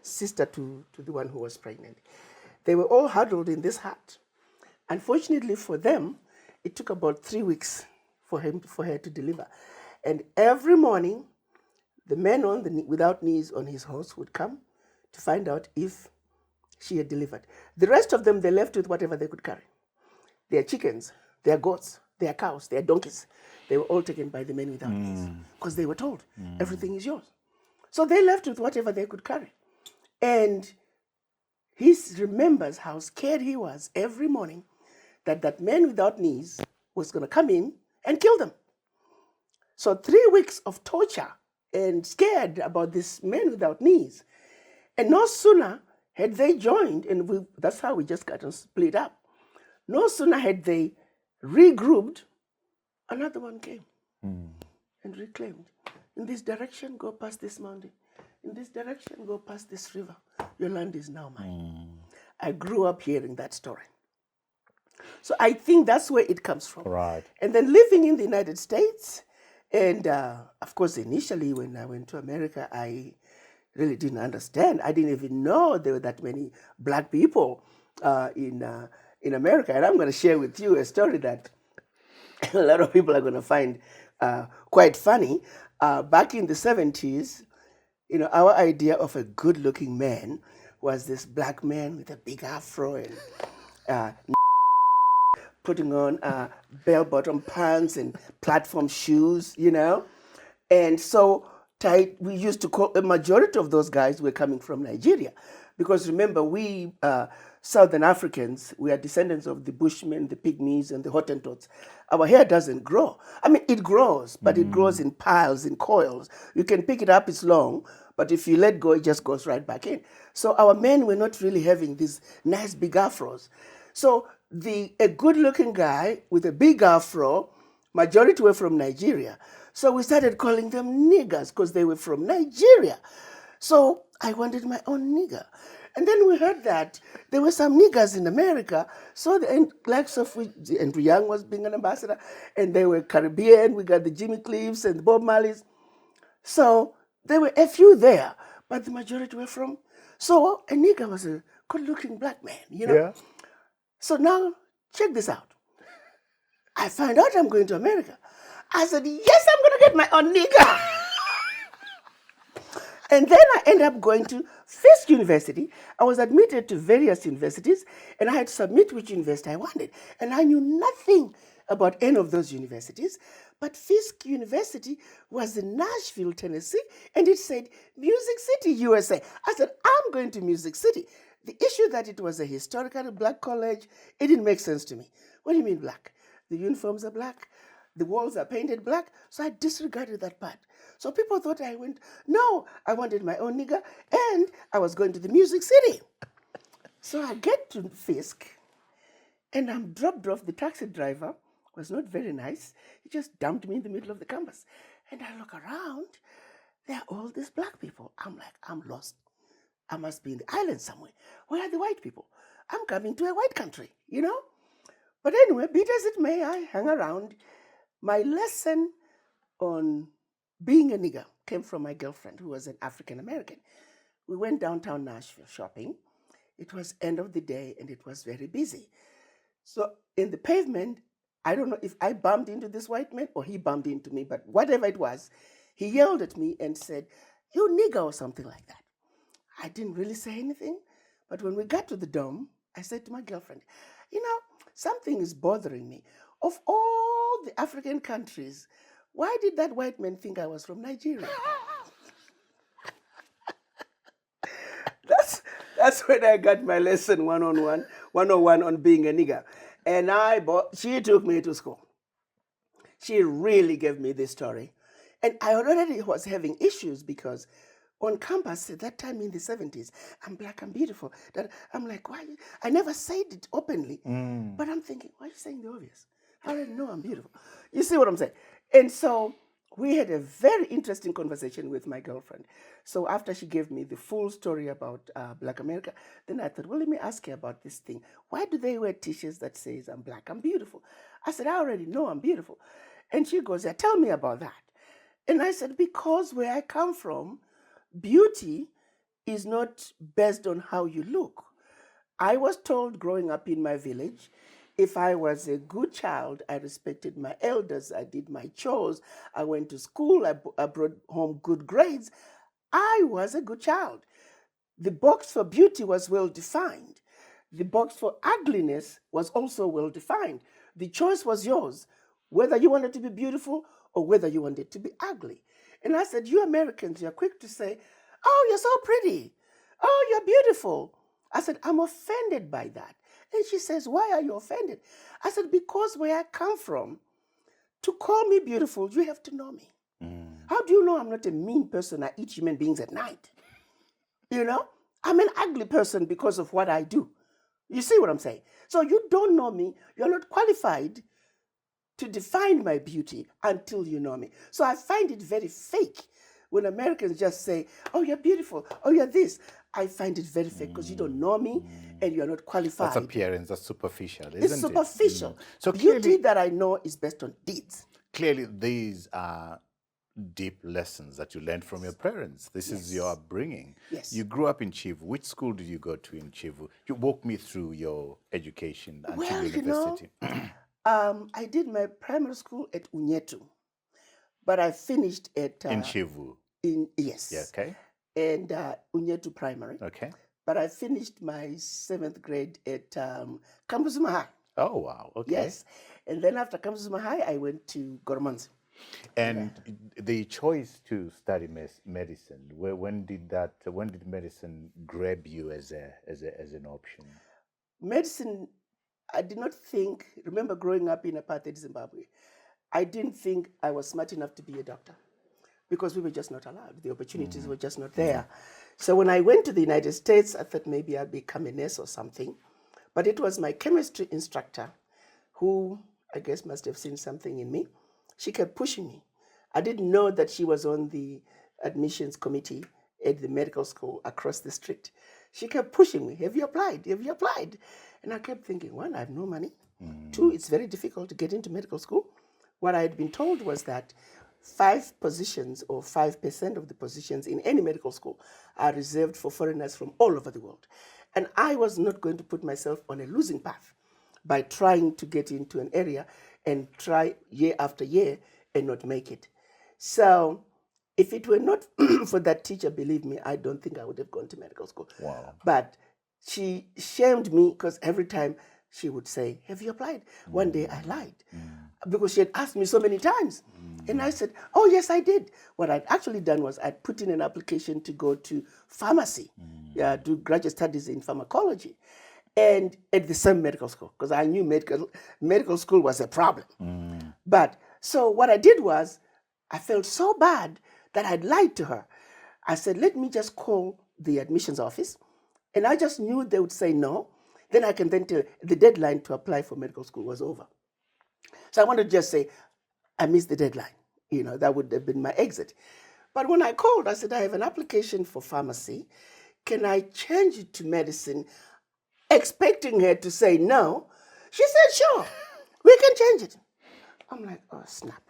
S2: sister to the one who was pregnant. They were all huddled in this hut. Unfortunately for them, it took about 3 weeks for her to deliver. And every morning, the men without knees on his horse would come to find out if she had delivered. The rest of them, they left with whatever they could carry. Their chickens, their goats, their cows, their donkeys, they were all taken by the men without knees because they were told, everything is yours. So they left with whatever they could carry. And he remembers how scared he was every morning that man without knees was going to come in and kill them. So 3 weeks of torture and scared about this man without knees. And no sooner had they joined, and that's how we just got split up. No sooner had they regrouped, another one came and reclaimed. In this direction, go past this mountain. In this direction, go past this river. Your land is now mine. I grew up hearing that story. So I think that's where it comes from.
S1: Right.
S2: And then living in the United States, and of course, initially when I went to America, I really didn't understand. I didn't even know there were that many black people in America. And I'm going to share with you a story that a lot of people are going to find quite funny. Back in the 70s, our idea of a good-looking man was this black man with a big afro and putting on bell-bottom pants and platform shoes, And so we used to call, a majority of those guys were coming from Nigeria. Because remember, we Southern Africans, we are descendants of the Bushmen, the Pygmies, and the Hottentots. Our hair doesn't grow. I mean, it grows, but it grows in piles, in coils. You can pick it up, it's long, but if you let go, it just goes right back in. So our men were not really having these nice big afros. So a good-looking guy with a big afro, majority were from Nigeria. So we started calling them niggers because they were from Nigeria. So I wanted my own nigger. And then we heard that there were some niggers in America. So the likes of Andrew Young was being an ambassador, and they were Caribbean. We got the Jimmy Cliffs and the Bob Marleys. So there were a few there, but the majority were from. So a nigger was a good-looking black man,
S1: Yeah.
S2: So now, check this out. I find out I'm going to America. I said, yes, I'm going to get my own nigger. And then I ended up going to Fisk University. I was admitted to various universities, and I had to submit which university I wanted. And I knew nothing about any of those universities, but Fisk University was in Nashville, Tennessee, and it said Music City, USA. I said, I'm going to Music City. The issue that it was a historically black college, it didn't make sense to me. What do you mean black? The uniforms are black, the walls are painted black, so I disregarded that part. So people thought I wanted my own nigger, and I was going to the Music City. So I get to Fisk, and I'm dropped off. The taxi driver was not very nice. He just dumped me in the middle of the campus. And I look around, there are all these black people. I'm like, I'm lost. I must be in the island somewhere. Where are the white people? I'm coming to a white country, But anyway, be it as it may, I hang around. My lesson on being a nigger came from my girlfriend, who was an African American. We went downtown Nashville shopping. It was end of the day, and it was very busy. So in the pavement, I don't know if I bumped into this white man or he bumped into me, but whatever it was, he yelled at me and said, "You nigger," or something like that. I didn't really say anything, but when we got to the dome, I said to my girlfriend, something is bothering me. Of all the African countries, why did that white man think I was from Nigeria? That's when I got my lesson 101 on being a nigger. And she took me to school. She really gave me this story. And I already was having issues because on campus at that time in the 70s. I'm black, I'm beautiful. That I'm like, why? I never said it openly, but I'm thinking, why are you saying the obvious? I already know I'm beautiful. You see what I'm saying? And so we had a very interesting conversation with my girlfriend. So after she gave me the full story about Black America, then I thought, well, let me ask her about this thing. Why do they wear t-shirts that says I'm black, I'm beautiful? I said, I already know I'm beautiful. And she goes, yeah, tell me about that. And I said, because where I come from, beauty is not based on how you look. I was told growing up in my village, if I was a good child, I respected my elders, I did my chores, I went to school, I brought home good grades, I was a good child. The box for beauty was well defined. The box for ugliness was also well defined. The choice was yours, whether you wanted to be beautiful or whether you wanted to be ugly. And I said, you Americans, you're quick to say, oh, you're so pretty. Oh, you're beautiful. I said, I'm offended by that. And she says, why are you offended? I said, because where I come from, to call me beautiful, you have to know me. How do you know I'm not a mean person? I eat human beings at night. You know, I'm an ugly person because of what I do. You see what I'm saying? So you don't know me. You're not qualified to define my beauty until you know me. So I find it very fake when Americans just say, oh, you're beautiful. Oh, you're this. I find it very fake because you don't know me and you're not qualified.
S1: That's appearance, that's superficial, isn't it?
S2: It's superficial.
S1: So
S2: beauty
S1: clearly,
S2: that I know is based on deeds.
S1: clearly these are deep lessons that you learned from your parents. This is your upbringing.
S2: Yes.
S1: You grew up in Chivu. Which school did you go to in Chivu? You walk me through your education at
S2: Well,
S1: Chivu
S2: you know,
S1: University.
S2: I did my primary school at Unyetu, but I finished at...
S1: in Chivu.
S2: Yes.
S1: Yeah, okay.
S2: And Unyetu Primary.
S1: Okay.
S2: But I finished my 7th grade at Kambuzuma High.
S1: Oh, wow. Okay.
S2: Yes. And then after Kambuzuma High, I went to Gormanzi.
S1: And the choice to study medicine, when did medicine grab you as an option?
S2: Medicine, I did not think, remember growing up in apartheid Zimbabwe, I didn't think I was smart enough to be a doctor because we were just not allowed. The opportunities were just not there. So when I went to the United States, I thought maybe I'd become a nurse or something. But it was my chemistry instructor who I guess must have seen something in me. She kept pushing me. I didn't know that she was on the admissions committee at the medical school across the street. She kept pushing me. Have you applied? Have you applied? And I kept thinking, one, I have no money. Two, it's very difficult to get into medical school. What I had been told was that 5 positions or 5% of the positions in any medical school are reserved for foreigners from all over the world. And I was not going to put myself on a losing path by trying to get into an area and try year after year and not make it. So if it were not for that teacher, believe me, I don't think I would have gone to medical school.
S1: Wow.
S2: But she shamed me because every time she would say, have you applied? One day I lied because she had asked me so many times. And I said, oh, yes, I did. What I'd actually done was I'd put in an application to go to pharmacy, do graduate studies in pharmacology, and at the same medical school, because I knew medical school was a problem. But so what I did was I felt so bad that I'd lied to her. I said, let me just call the admissions office. And I just knew they would say no. Then I can then tell the deadline to apply for medical school was over. So I wanted to just say, I missed the deadline. You know, that would have been my exit. But when I called, I said, I have an application for pharmacy. Can I change it to medicine? Expecting her to say no. She said, sure, we can change it. I'm like, oh, snap.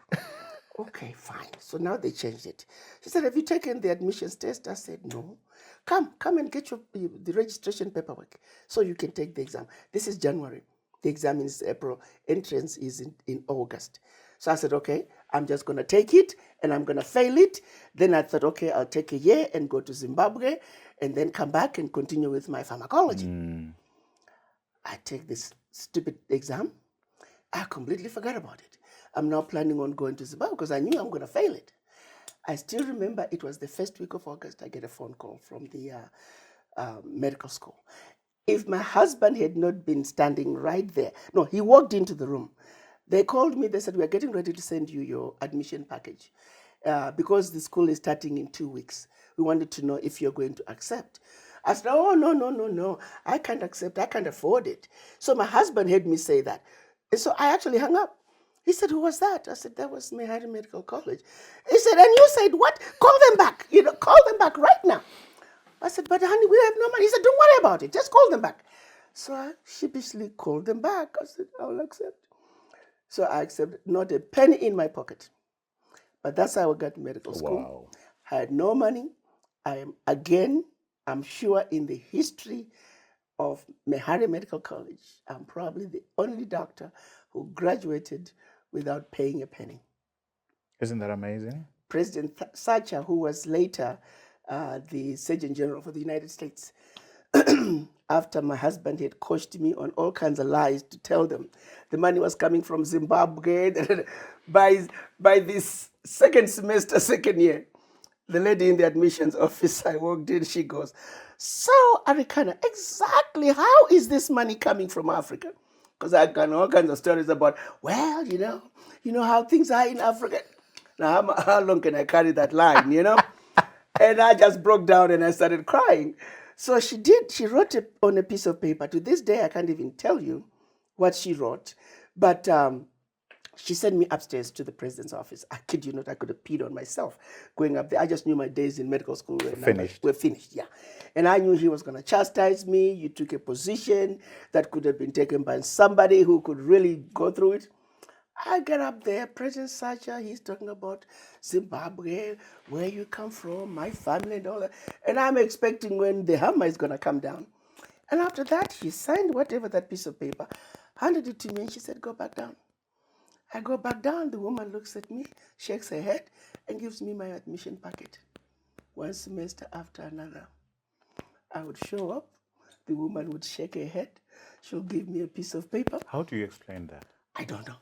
S2: Okay, fine. So now they changed it. She said, have you taken the admissions test? I said, no. Come and get the registration paperwork so you can take the exam. This is January. The exam is April. Entrance is in August. So I said, okay, I'm just going to take it and I'm going to fail it. Then I thought, okay, I'll take a year and go to Zimbabwe and then come back and continue with my pharmacology. I take this stupid exam. I completely forgot about it. I'm now planning on going to Zimbabwe because I knew I'm going to fail it. I still remember it was the first week of August. I get a phone call from the medical school. If my husband had not been standing right there, no, he walked into the room. They called me, they said, we're getting ready to send you your admission package because the school is starting in 2 weeks. We wanted to know if you're going to accept. I said, oh, no. I can't accept. I can't afford it. So my husband heard me say that. And so I actually hung up. He said, who was that? I said, that was Mehari Medical College. He said, and you said, what? Call them back. Call them back right now. I said, but honey, we have no money. He said, don't worry about it. Just call them back. So I sheepishly called them back. I said, I will accept. So I accepted, not a penny in my pocket. But that's how I got to medical school.
S1: Wow.
S2: I had no money. I'm sure in the history of Mehari Medical College, I'm probably the only doctor who graduated without paying a penny.
S1: Isn't that amazing?
S2: President Thatcher, who was later the Surgeon General for the United States, after my husband had coached me on all kinds of lies to tell them the money was coming from Zimbabwe, by this second year, the lady in the admissions office, I walked in, she goes, so Arikana, exactly how is this money coming from Africa? Because I got all kinds of stories about, well, you know how things are in Africa. Now, how long can I carry that line, And I just broke down and I started crying. So she wrote it on a piece of paper. To this day, I can't even tell you what she wrote. But she sent me upstairs to the president's office. I kid you not, I could have peed on myself going up there. I just knew my days in medical school were finished, yeah. And I knew he was going to chastise me. You took a position that could have been taken by somebody who could really go through it. I get up there, President Thatcher, he's talking about Zimbabwe, where you come from, my family and all that. And I'm expecting when the hammer is going to come down. And after that, he signed whatever that piece of paper, handed it to me, and she said, go back down. I go back down, the woman looks at me, shakes her head, and gives me my admission packet. One semester after another. I would show up, the woman would shake her head, she'll give me a piece of paper.
S1: How do you explain that?
S2: I don't know.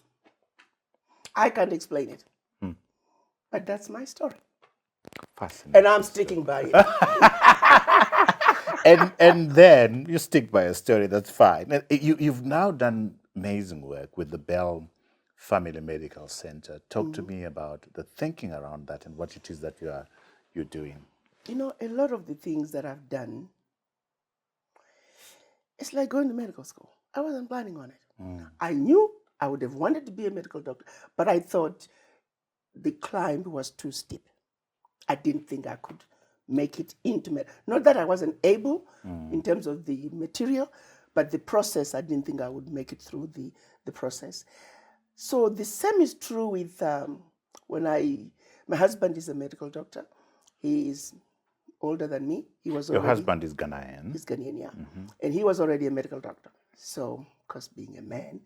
S2: I can't explain it. But that's my story.
S1: Fascinating.
S2: And I'm sticking by it.
S1: and then you stick by a story, that's fine. And you've now done amazing work with the Bell Family Medical Center. Talk to me about the thinking around that and what it is that you're doing.
S2: A lot of the things that I've done, it's like going to medical school. I wasn't planning on it. I knew I would have wanted to be a medical doctor, but I thought the climb was too steep. I didn't think I could make it into medicine. Not that I wasn't able in terms of the material, but the process, I didn't think I would make it through the process. So the same is true with my husband is a medical doctor. He is older than me.
S1: Your husband is Ghanaian.
S2: He's Ghanaian, yeah. And he was already a medical doctor. So, because being a man,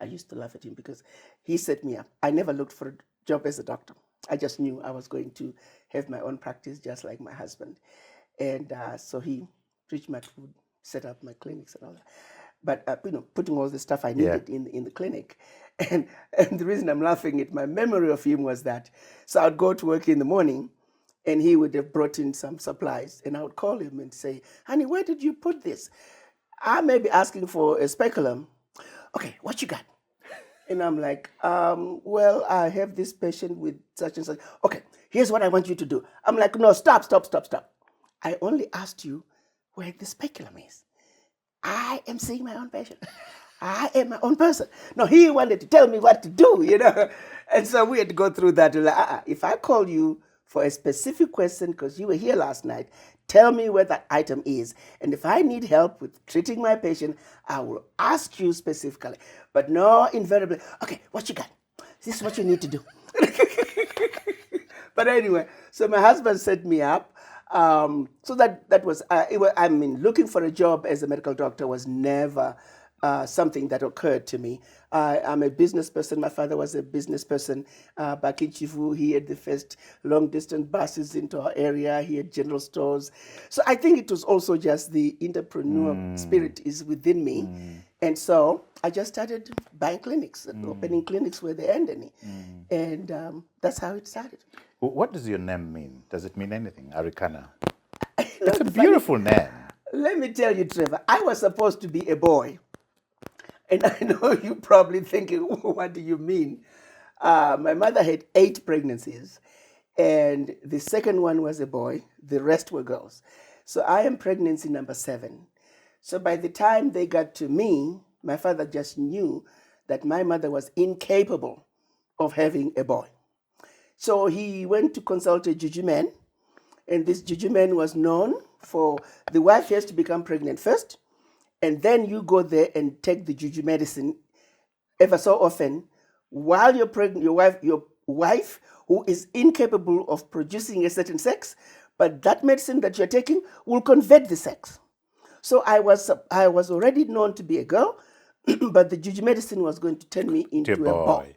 S2: I used to laugh at him because he set me up. I never looked for a job as a doctor. I just knew I was going to have my own practice just like my husband. And so he pretty much would set up my clinics and all that. But, putting all the stuff I needed in the clinic. And the reason I'm laughing at my memory of him was that, so I'd go to work in the morning and he would have brought in some supplies and I would call him and say, honey, where did you put this? I may be asking for a speculum. Okay, what you got? And I'm like, well, I have this patient with such and such. Okay, here's what I want you to do. I'm like, no, stop. I only asked you where the speculum is. I am seeing my own patient. I am my own person. No, he wanted to tell me what to do, And so we had to go through that. Like, if I call you for a specific question because you were here last night, tell me where that item is. And if I need help with treating my patient, I will ask you specifically. But no, invariably, okay, what you got? This is what you need to do. But anyway, so my husband set me up. So that was, looking for a job as a medical doctor was never something that occurred to me. I'm a business person. My father was a business person back in Chivu. He had the first long-distance buses into our area. He had general stores. So I think it was also just the entrepreneur spirit is within me. And so I just started buying clinics and opening clinics where there aren't any. And that's how it started.
S1: What does your name mean? Does it mean anything, Arikana? It's a beautiful name.
S2: Let me tell you, Trevor, I was supposed to be a boy. And I know you're probably thinking, what do you mean? My mother had 8 pregnancies. And the second one was a boy. The rest were girls. So I am pregnancy number 7. So by the time they got to me, my father just knew that my mother was incapable of having a boy. So he went to consult a juju man, and this juju man was known for the wife has to become pregnant first, and then you go there and take the juju medicine ever so often while you're pregnant. Your wife who is incapable of producing a certain sex, but that medicine that you're taking will convert the sex. So I was already known to be a girl, but the juju medicine was going to turn me into a boy.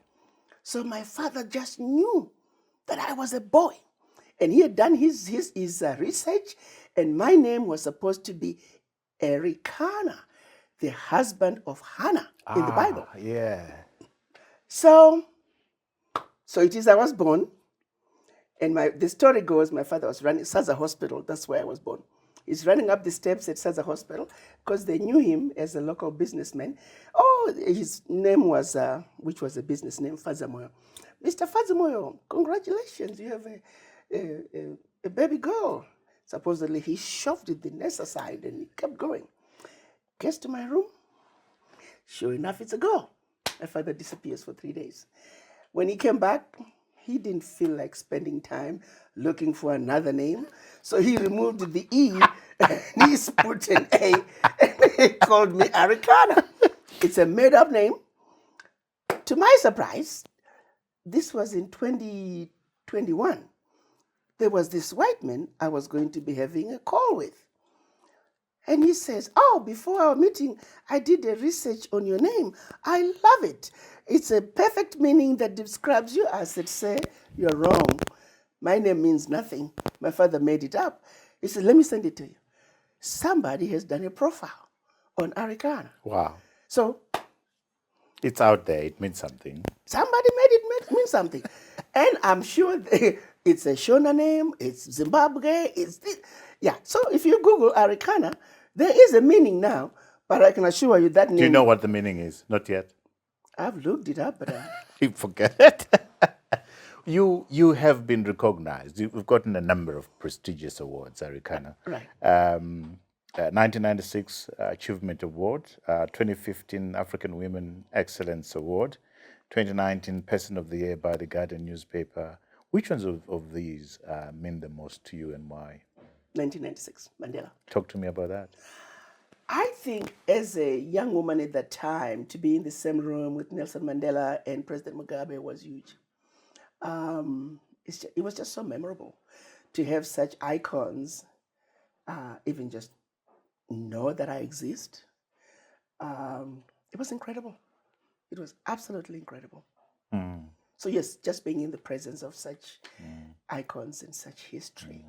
S2: So my father just knew that I was a boy. And he had done his research, and my name was supposed to be Arikana, the husband of Hannah in the Bible.
S1: Yeah.
S2: So it is I was born, and the story goes my father was running Saza Hospital. That's where I was born. He's running up the steps at Saza Hospital because they knew him as a local businessman. Oh, his name was, which was a business name, Fazamoyo. Mr. Fazamoyo, congratulations, you have a baby girl. Supposedly he shoved the nest aside and he kept going. Gets to my room. Sure enough, it's a girl. My father disappears for 3 days. When he came back, he didn't feel like spending time looking for another name. So he removed the E and he put an A and he called me Arikana. It's a made-up name. To my surprise, this was in 2021. There was this white man I was going to be having a call with. And he says, oh, before our meeting, I did a research on your name. I love it. It's a perfect meaning that describes you. I said, sir, you're wrong. My name means nothing. My father made it up. He said, let me send it to you. Somebody has done a profile on Arikana.
S1: Wow.
S2: So
S1: it's out there. It means something.
S2: Somebody made it mean something. And I'm sure it's a Shona name. It's Zimbabwe. Yeah. So if you Google Arikana, there is a meaning now, but I can assure you that name.
S1: Do you know what the meaning is? Not yet.
S2: I've looked it up, but
S1: you forget it. You have been recognized. You've gotten a number of prestigious awards, Arikana.
S2: Right.
S1: 1996 Achievement Award, 2015 African Women Excellence Award, 2019 Person of the Year by the Guardian newspaper. Which ones of these mean the most to you and why?
S2: 1996, Mandela.
S1: Talk to me about that.
S2: I think as a young woman at that time, to be in the same room with Nelson Mandela and President Mugabe was huge. It was just so memorable to have such icons, even just know that I exist. It was incredible. It was absolutely incredible.
S1: Mm.
S2: So yes, just being in the presence of such icons and such history.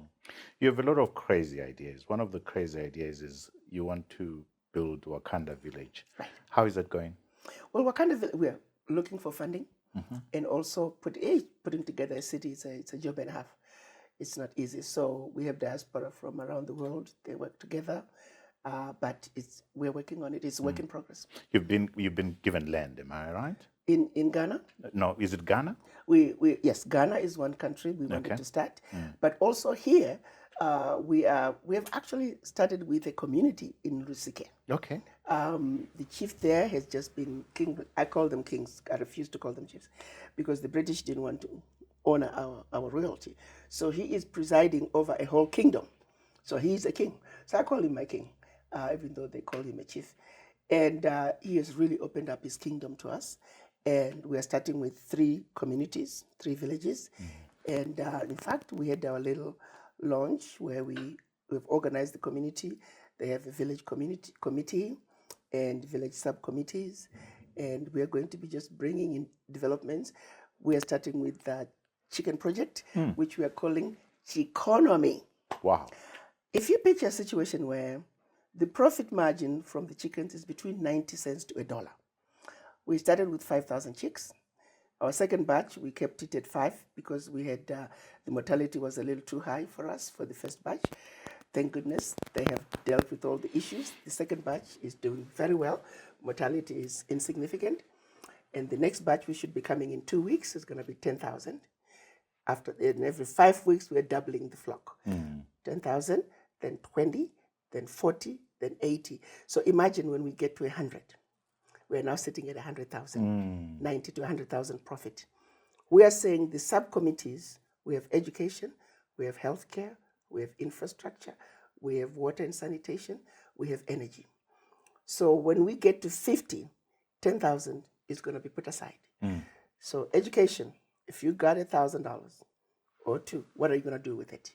S1: You have a lot of crazy ideas. One of the crazy ideas is you want to build Wakanda Village.
S2: Right.
S1: How is that going?
S2: Well, Wakanda, we're looking for funding and also putting together a city. It's a job and a half. It's not easy. So we have diaspora from around the world. They work together, but we're working on it. It's a work in progress.
S1: You've been given land, am I right?
S2: In Ghana?
S1: No, is it Ghana?
S2: Yes, Ghana is one country we wanted to start, but also here we have actually started with a community in Rusike.
S1: Okay.
S2: The chief there has just been king. I call them kings. I refuse to call them chiefs because the British didn't want to honor our royalty. So he is presiding over a whole kingdom. So he is a king. So I call him my king, even though they call him a chief. And he has really opened up his kingdom to us. And we are starting with 3 communities, 3 villages. And in fact, we had our little launch where we've organized the community. They have a village committee and village subcommittees. And we are going to be just bringing in developments. We are starting with the chicken project, which we are calling Chikonomy.
S1: Wow.
S2: If you picture a situation where the profit margin from the chickens is between 90 cents to $1. We started with 5,000 chicks. Our second batch, we kept it at 5 because we had the mortality was a little too high for us for the first batch. Thank goodness they have dealt with all the issues. The second batch is doing very well. Mortality is insignificant. And the next batch, we should be coming in 2 weeks, is going to be 10,000. In every 5 weeks, we're doubling the flock. 10,000, then 20, then 40, then 80. So imagine when we get to 100. We're now sitting at 100,000, 90 to 100,000 profit. We are saying the subcommittees, we have education, we have healthcare, we have infrastructure, we have water and sanitation, we have energy. So when we get to 50, 10,000 is going to be put aside. So education, if you got $1,000 or two, what are you going to do with it?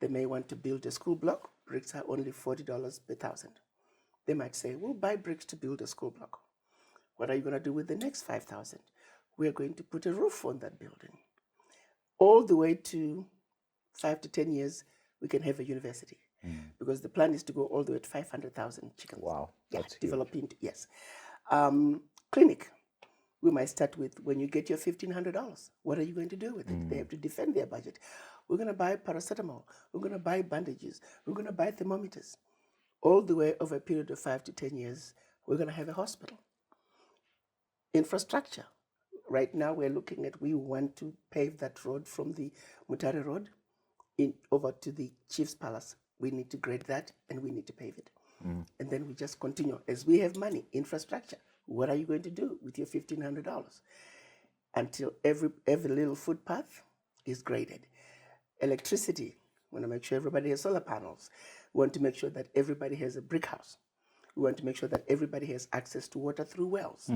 S2: They may want to build a school block. Bricks are only $40 per 1,000. They might say, we'll buy bricks to build a school block. What are you going to do with the next 5,000? We're going to put a roof on that building. All the way to 5 to 10 years, we can have a university. Because the plan is to go all the way to 500,000 chickens.
S1: Wow, that's huge.
S2: Developing, yes. Clinic, we might start with when you get your $1,500. What are you going to do with it? They have to defend their budget. We're going to buy paracetamol. We're going to buy bandages. We're going to buy thermometers. All the way over a period of 5 to 10 years, we're going to have a hospital. Infrastructure. Right now, we're looking at, we want to pave that road from the Mutare Road over to the Chief's Palace. We need to grade that and we need to pave it. And then we just continue. As we have money, infrastructure, what are you going to do with your $1,500? Until every little footpath is graded. Electricity, we want to make sure everybody has solar panels. We want to make sure that everybody has a brick house. We want to make sure that everybody has access to water through wells.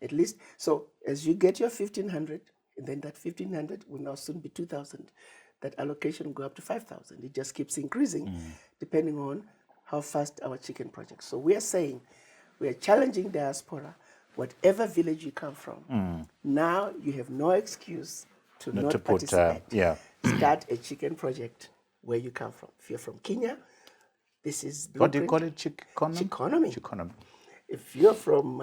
S2: At least, so as you get your 1,500, and then that 1,500 will now soon be 2,000. That allocation will go up to 5,000. It just keeps increasing depending on how fast our chicken project. So we are saying, we are challenging diaspora, whatever village you come from, now you have no excuse to not participate. Start a chicken project where you come from. If you're from Kenya, this is Blueprint.
S1: What do you call it?
S2: Chiconomy.
S1: Chiconomy.
S2: If you're from,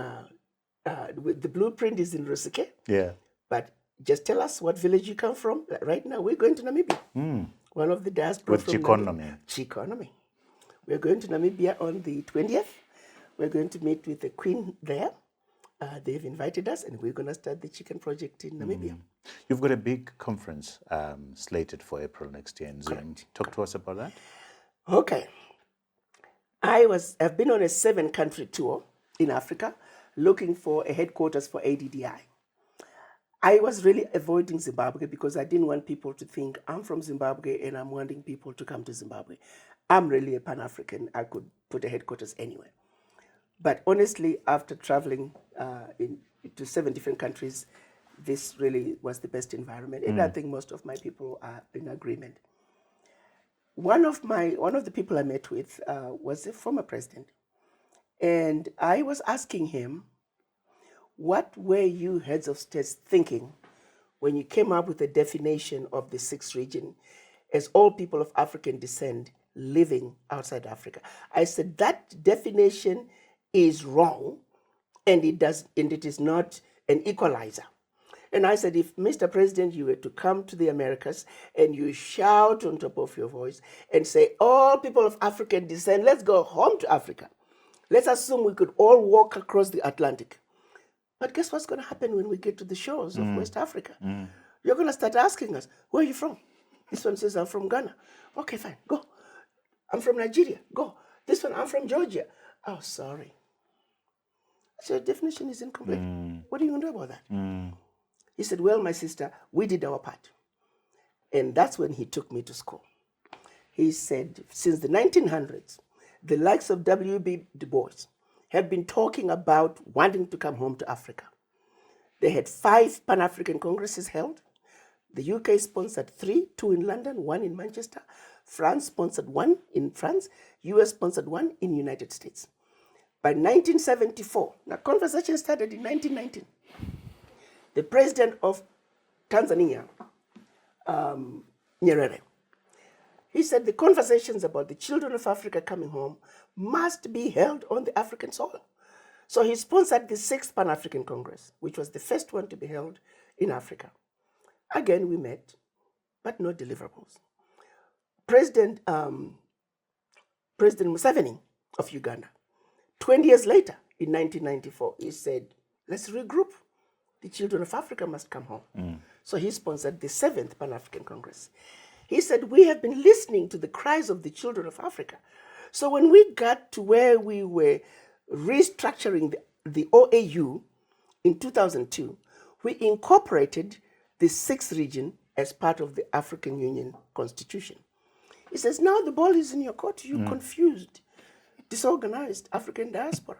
S2: the Blueprint is in Rusike.
S1: Yeah.
S2: But just tell us what village you come from. Right now, we're going to Namibia. One of the diaspora
S1: With
S2: from
S1: Chiconomy.
S2: Chiconomy. We're going to Namibia on the 20th. We're going to meet with the Queen there. They've invited us, and we're going to start the chicken project in Namibia.
S1: You've got a big conference slated for April next year in Zoom. Talk to us about that.
S2: Okay. I've been on a 7-country tour in Africa looking for a headquarters for ADDI. I was really avoiding Zimbabwe because I didn't want people to think I'm from Zimbabwe and I'm wanting people to come to Zimbabwe. I'm really a Pan-African. I could put a headquarters anywhere. But honestly, after traveling to 7 different countries, this really was the best environment. And I think most of my people are in agreement. One of the people I met with was a former president. And I was asking him, what were you heads of states thinking when you came up with the definition of the 6th region as all people of African descent living outside Africa? I said that definition is wrong, and it is not an equalizer. And I said, if Mr. President, you were to come to the Americas and you shout on top of your voice and say, all people of African descent, let's go home to Africa. Let's assume we could all walk across the Atlantic. But guess what's going to happen when we get to the shores of West Africa? You're going to start asking us, where are you from? This one says, I'm from Ghana. Okay, fine, go. I'm from Nigeria. Go. This one, I'm from Georgia. Oh, sorry. So your definition is incomplete. What are you going to do about that? He said, well, my sister, we did our part. And that's when he took me to school. He said, since the 1900s, the likes of W.B. Du Bois have been talking about wanting to come home to Africa. They had 5 Pan-African Congresses held. The UK sponsored 3, 2 in London, 1 in Manchester. France sponsored 1 in France. US sponsored 1 in the United States. By 1974, now conversation started in 1919. The president of Tanzania, Nyerere, he said the conversations about the children of Africa coming home must be held on the African soil. So he sponsored the 6th Pan-African Congress, which was the first one to be held in Africa. Again, we met, but no deliverables. President Museveni of Uganda, 20 years later, in 1994, he said, let's regroup. The children of Africa must come home. So he sponsored the 7th Pan-African Congress. He said, we have been listening to the cries of the children of Africa. So when we got to where we were restructuring the OAU in 2002, we incorporated the 6th region as part of the African Union Constitution. He says, now the ball is in your court. You confused, disorganized African diaspora.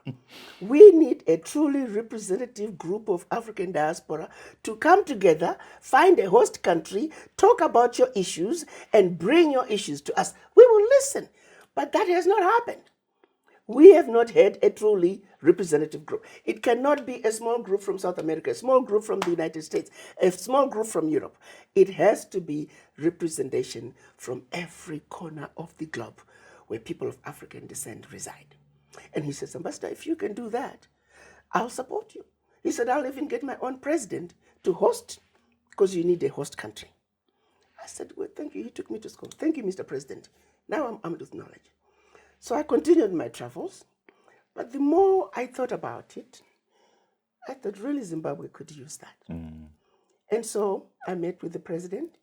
S2: We need a truly representative group of African diaspora to come together, find a host country, talk about your issues, and bring your issues to us. We will listen. But that has not happened. We have not had a truly representative group. It cannot be a small group from South America, a small group from the United States, a small group from Europe. It has to be representation from every corner of the globe where people of African descent reside. And he says, Ambassador, if you can do that, I'll support you. He said, I'll even get my own president to host, because you need a host country. I said, well, thank you. He took me to school. Thank you, Mr. President. Now I'm armed with knowledge. So I continued my travels, but the more I thought about it, I thought really Zimbabwe could use that. And so I met with the president.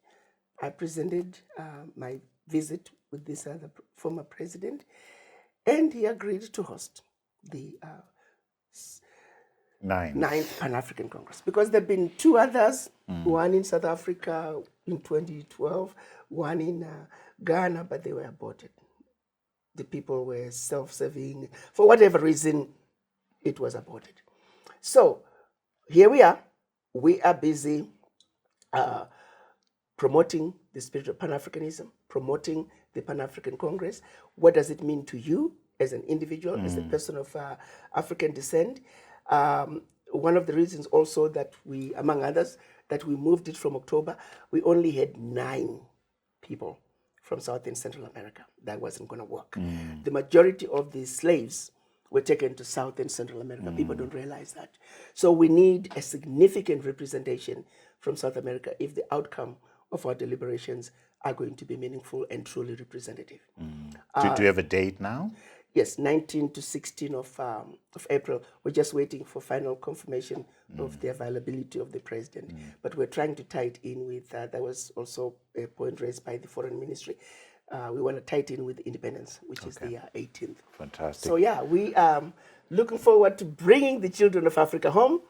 S2: I presented my visit with this other former president, and he agreed to host the 9th Pan-African Congress, because there have been 2 others, one in South Africa in 2012, one in Ghana, but they were aborted. The people were self-serving. For whatever reason, it was aborted. So here we are. We are busy promoting the spirit of Pan-Africanism, promoting the Pan-African Congress. What does it mean to you as an individual, as a person of African descent? One of the reasons also that we, among others, that we moved it from October, we only had 9 people from South and Central America. That wasn't going to work. The majority of the slaves were taken to South and Central America. People don't realize that. So we need a significant representation from South America if the outcome of our deliberations are going to be meaningful and truly representative.
S1: Do you have a date now?
S2: Yes, 19 to 16 of April. We're just waiting for final confirmation of the availability of the president. But we're trying to tie it in with, there was also a point raised by the Foreign Ministry. We want to tie it in with independence, which is the 18th.
S1: Fantastic.
S2: So yeah, we are looking forward to bringing the children of Africa home.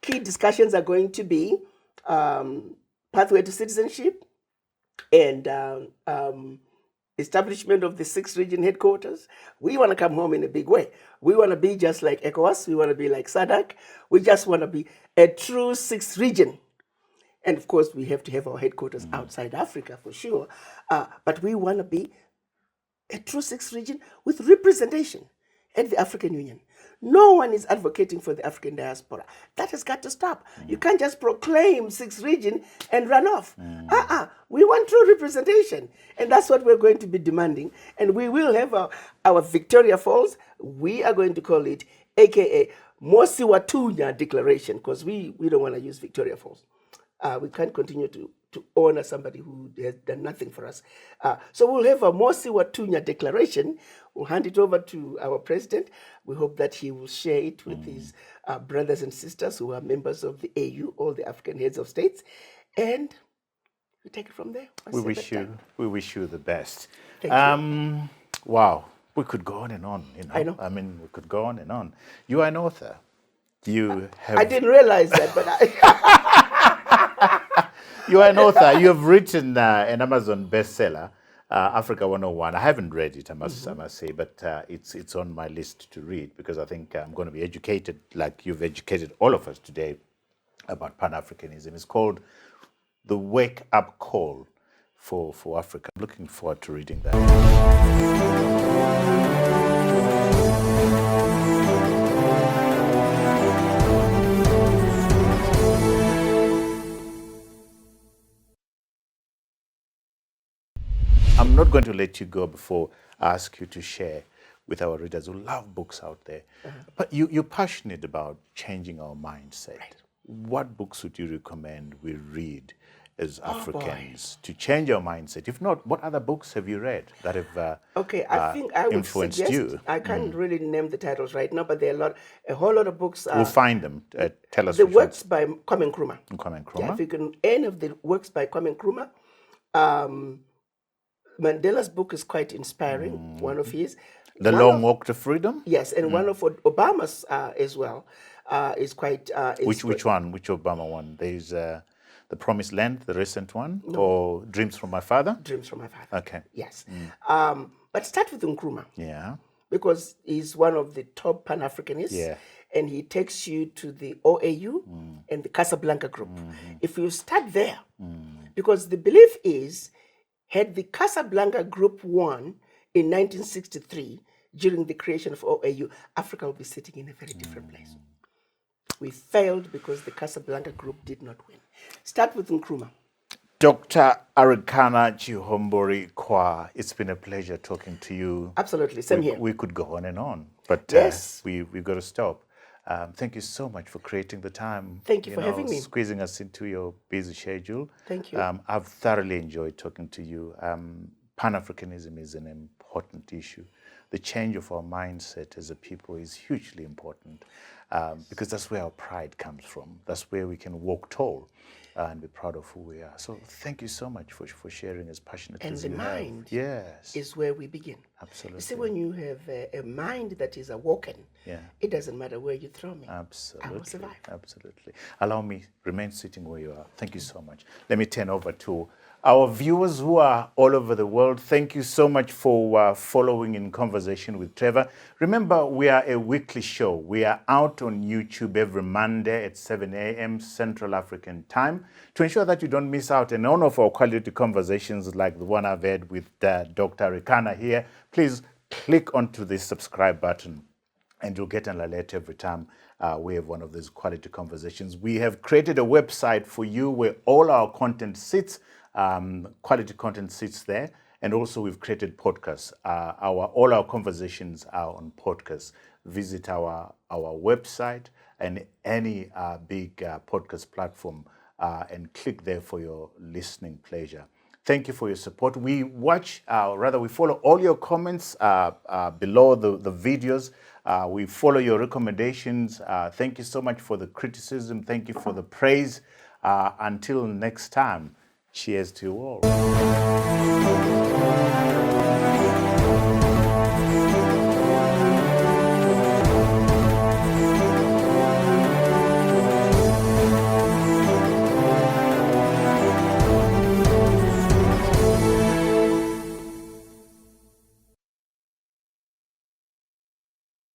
S2: Key discussions are going to be pathway to citizenship and establishment of the 6th region headquarters. We want to come home in a big way. We want to be just like ECOWAS. We want to be like SADC. We just want to be a true 6th region. And of course, we have to have our headquarters outside Africa for sure. But we want to be a true 6th region with representation at the African Union. No one is advocating for the African diaspora. That has got to stop. You can't just proclaim 6th region and run off. We want true representation. And that's what we're going to be demanding. And we will have our Victoria Falls. We are going to call it, AKA, Mosiwatunya Declaration, because we don't want to use Victoria Falls. We can't continue to honor somebody who has done nothing for us. So we'll have a Mosiwatunya Declaration. We'll hand it over to our president. We hope that he will share it with his brothers and sisters who are members of the AU, all the African heads of states. And we take it from there.
S1: We wish you the best.
S2: Thank you.
S1: Wow, we could go on and on.
S2: I know.
S1: I mean, we could go on and on. You are an author. You have.
S2: I didn't realize that, but
S1: You are an author. You have written an Amazon bestseller, Africa 101. I haven't read it, I must say, but it's on my list to read because I think I'm going to be educated, like you've educated all of us today, about Pan-Africanism. It's called The Wake Up Call for Africa. I'm looking forward to reading that. I'm not going to let you go before I ask you to share with our readers who love books out there. But you're passionate about changing our mindset. What books would you recommend we read as Africans to change our mindset? If not, what other books have you read that have
S2: Okay, I think I would
S1: influenced
S2: suggest,
S1: you?
S2: I can't really name the titles right now, but there are a whole lot of books.
S1: We'll find them. Tell us
S2: The
S1: which ones.
S2: works by Kwame Nkrumah.
S1: Kwame
S2: Yeah,
S1: Nkrumah.
S2: if you can, any of the works by Kwame Nkrumah. Mandela's book is quite inspiring, one of his.
S1: The
S2: One
S1: Long
S2: of-
S1: Walk to Freedom.
S2: Yes, and one of Obama's as well is quite.
S1: Which one? Which Obama one? There's The Promised Land, the recent one, or Dreams from My Father?
S2: Dreams from My Father.
S1: Okay.
S2: Yes. But start with Nkrumah.
S1: Yeah.
S2: Because he's one of the top Pan-Africanists.
S1: Yeah.
S2: And he takes you to the OAU and the Casablanca group. If you start there, because the belief is, had the Casablanca group won in 1963 during the creation of OAU, Africa would be sitting in a very different place. We failed because the Casablanca group did not win. Start with Nkrumah.
S1: Dr. Arikana Chihombori-Quao, it's been a pleasure talking to you.
S2: Absolutely, same here.
S1: We could go on and on, but
S2: Yes.
S1: we've got to stop. Thank you so much for creating the time.
S2: Thank you for having me.
S1: Squeezing us into your busy schedule.
S2: Thank you.
S1: I've thoroughly enjoyed talking to you. Pan-Africanism is an important issue. The change of our mindset as a people is hugely important because that's where our pride comes from. That's where we can walk tall and be proud of who we are. So thank you so much for sharing as passionately
S2: And
S1: as
S2: the
S1: you
S2: mind
S1: have. Yes.
S2: is where we begin.
S1: Absolutely.
S2: You see, when you have a mind that is awoken,
S1: Yeah.
S2: it doesn't matter where you throw me.
S1: Absolutely.
S2: I will survive.
S1: Absolutely. Allow me, remain sitting where you are. Thank you so much. Let me turn over to our viewers who are all over the world. Thank you so much for following In Conversation with Trevor. Remember, we are a weekly show. We are out on YouTube every Monday at 7 a.m. Central African Time. To ensure that you don't miss out on none of our quality conversations like the one I've had with Dr. Arikana here, please click onto the subscribe button and you'll get an alert every time we have one of these quality conversations. We have created a website for you where all our content sits, quality content sits there, and also we've created podcasts. All our conversations are on podcasts. Visit our website and any big podcast platform and click there for your listening pleasure. Thank you for your support. We we follow all your comments below the videos. We follow your recommendations. Thank you so much for the criticism. Thank you for the praise. Until next time, cheers to you all.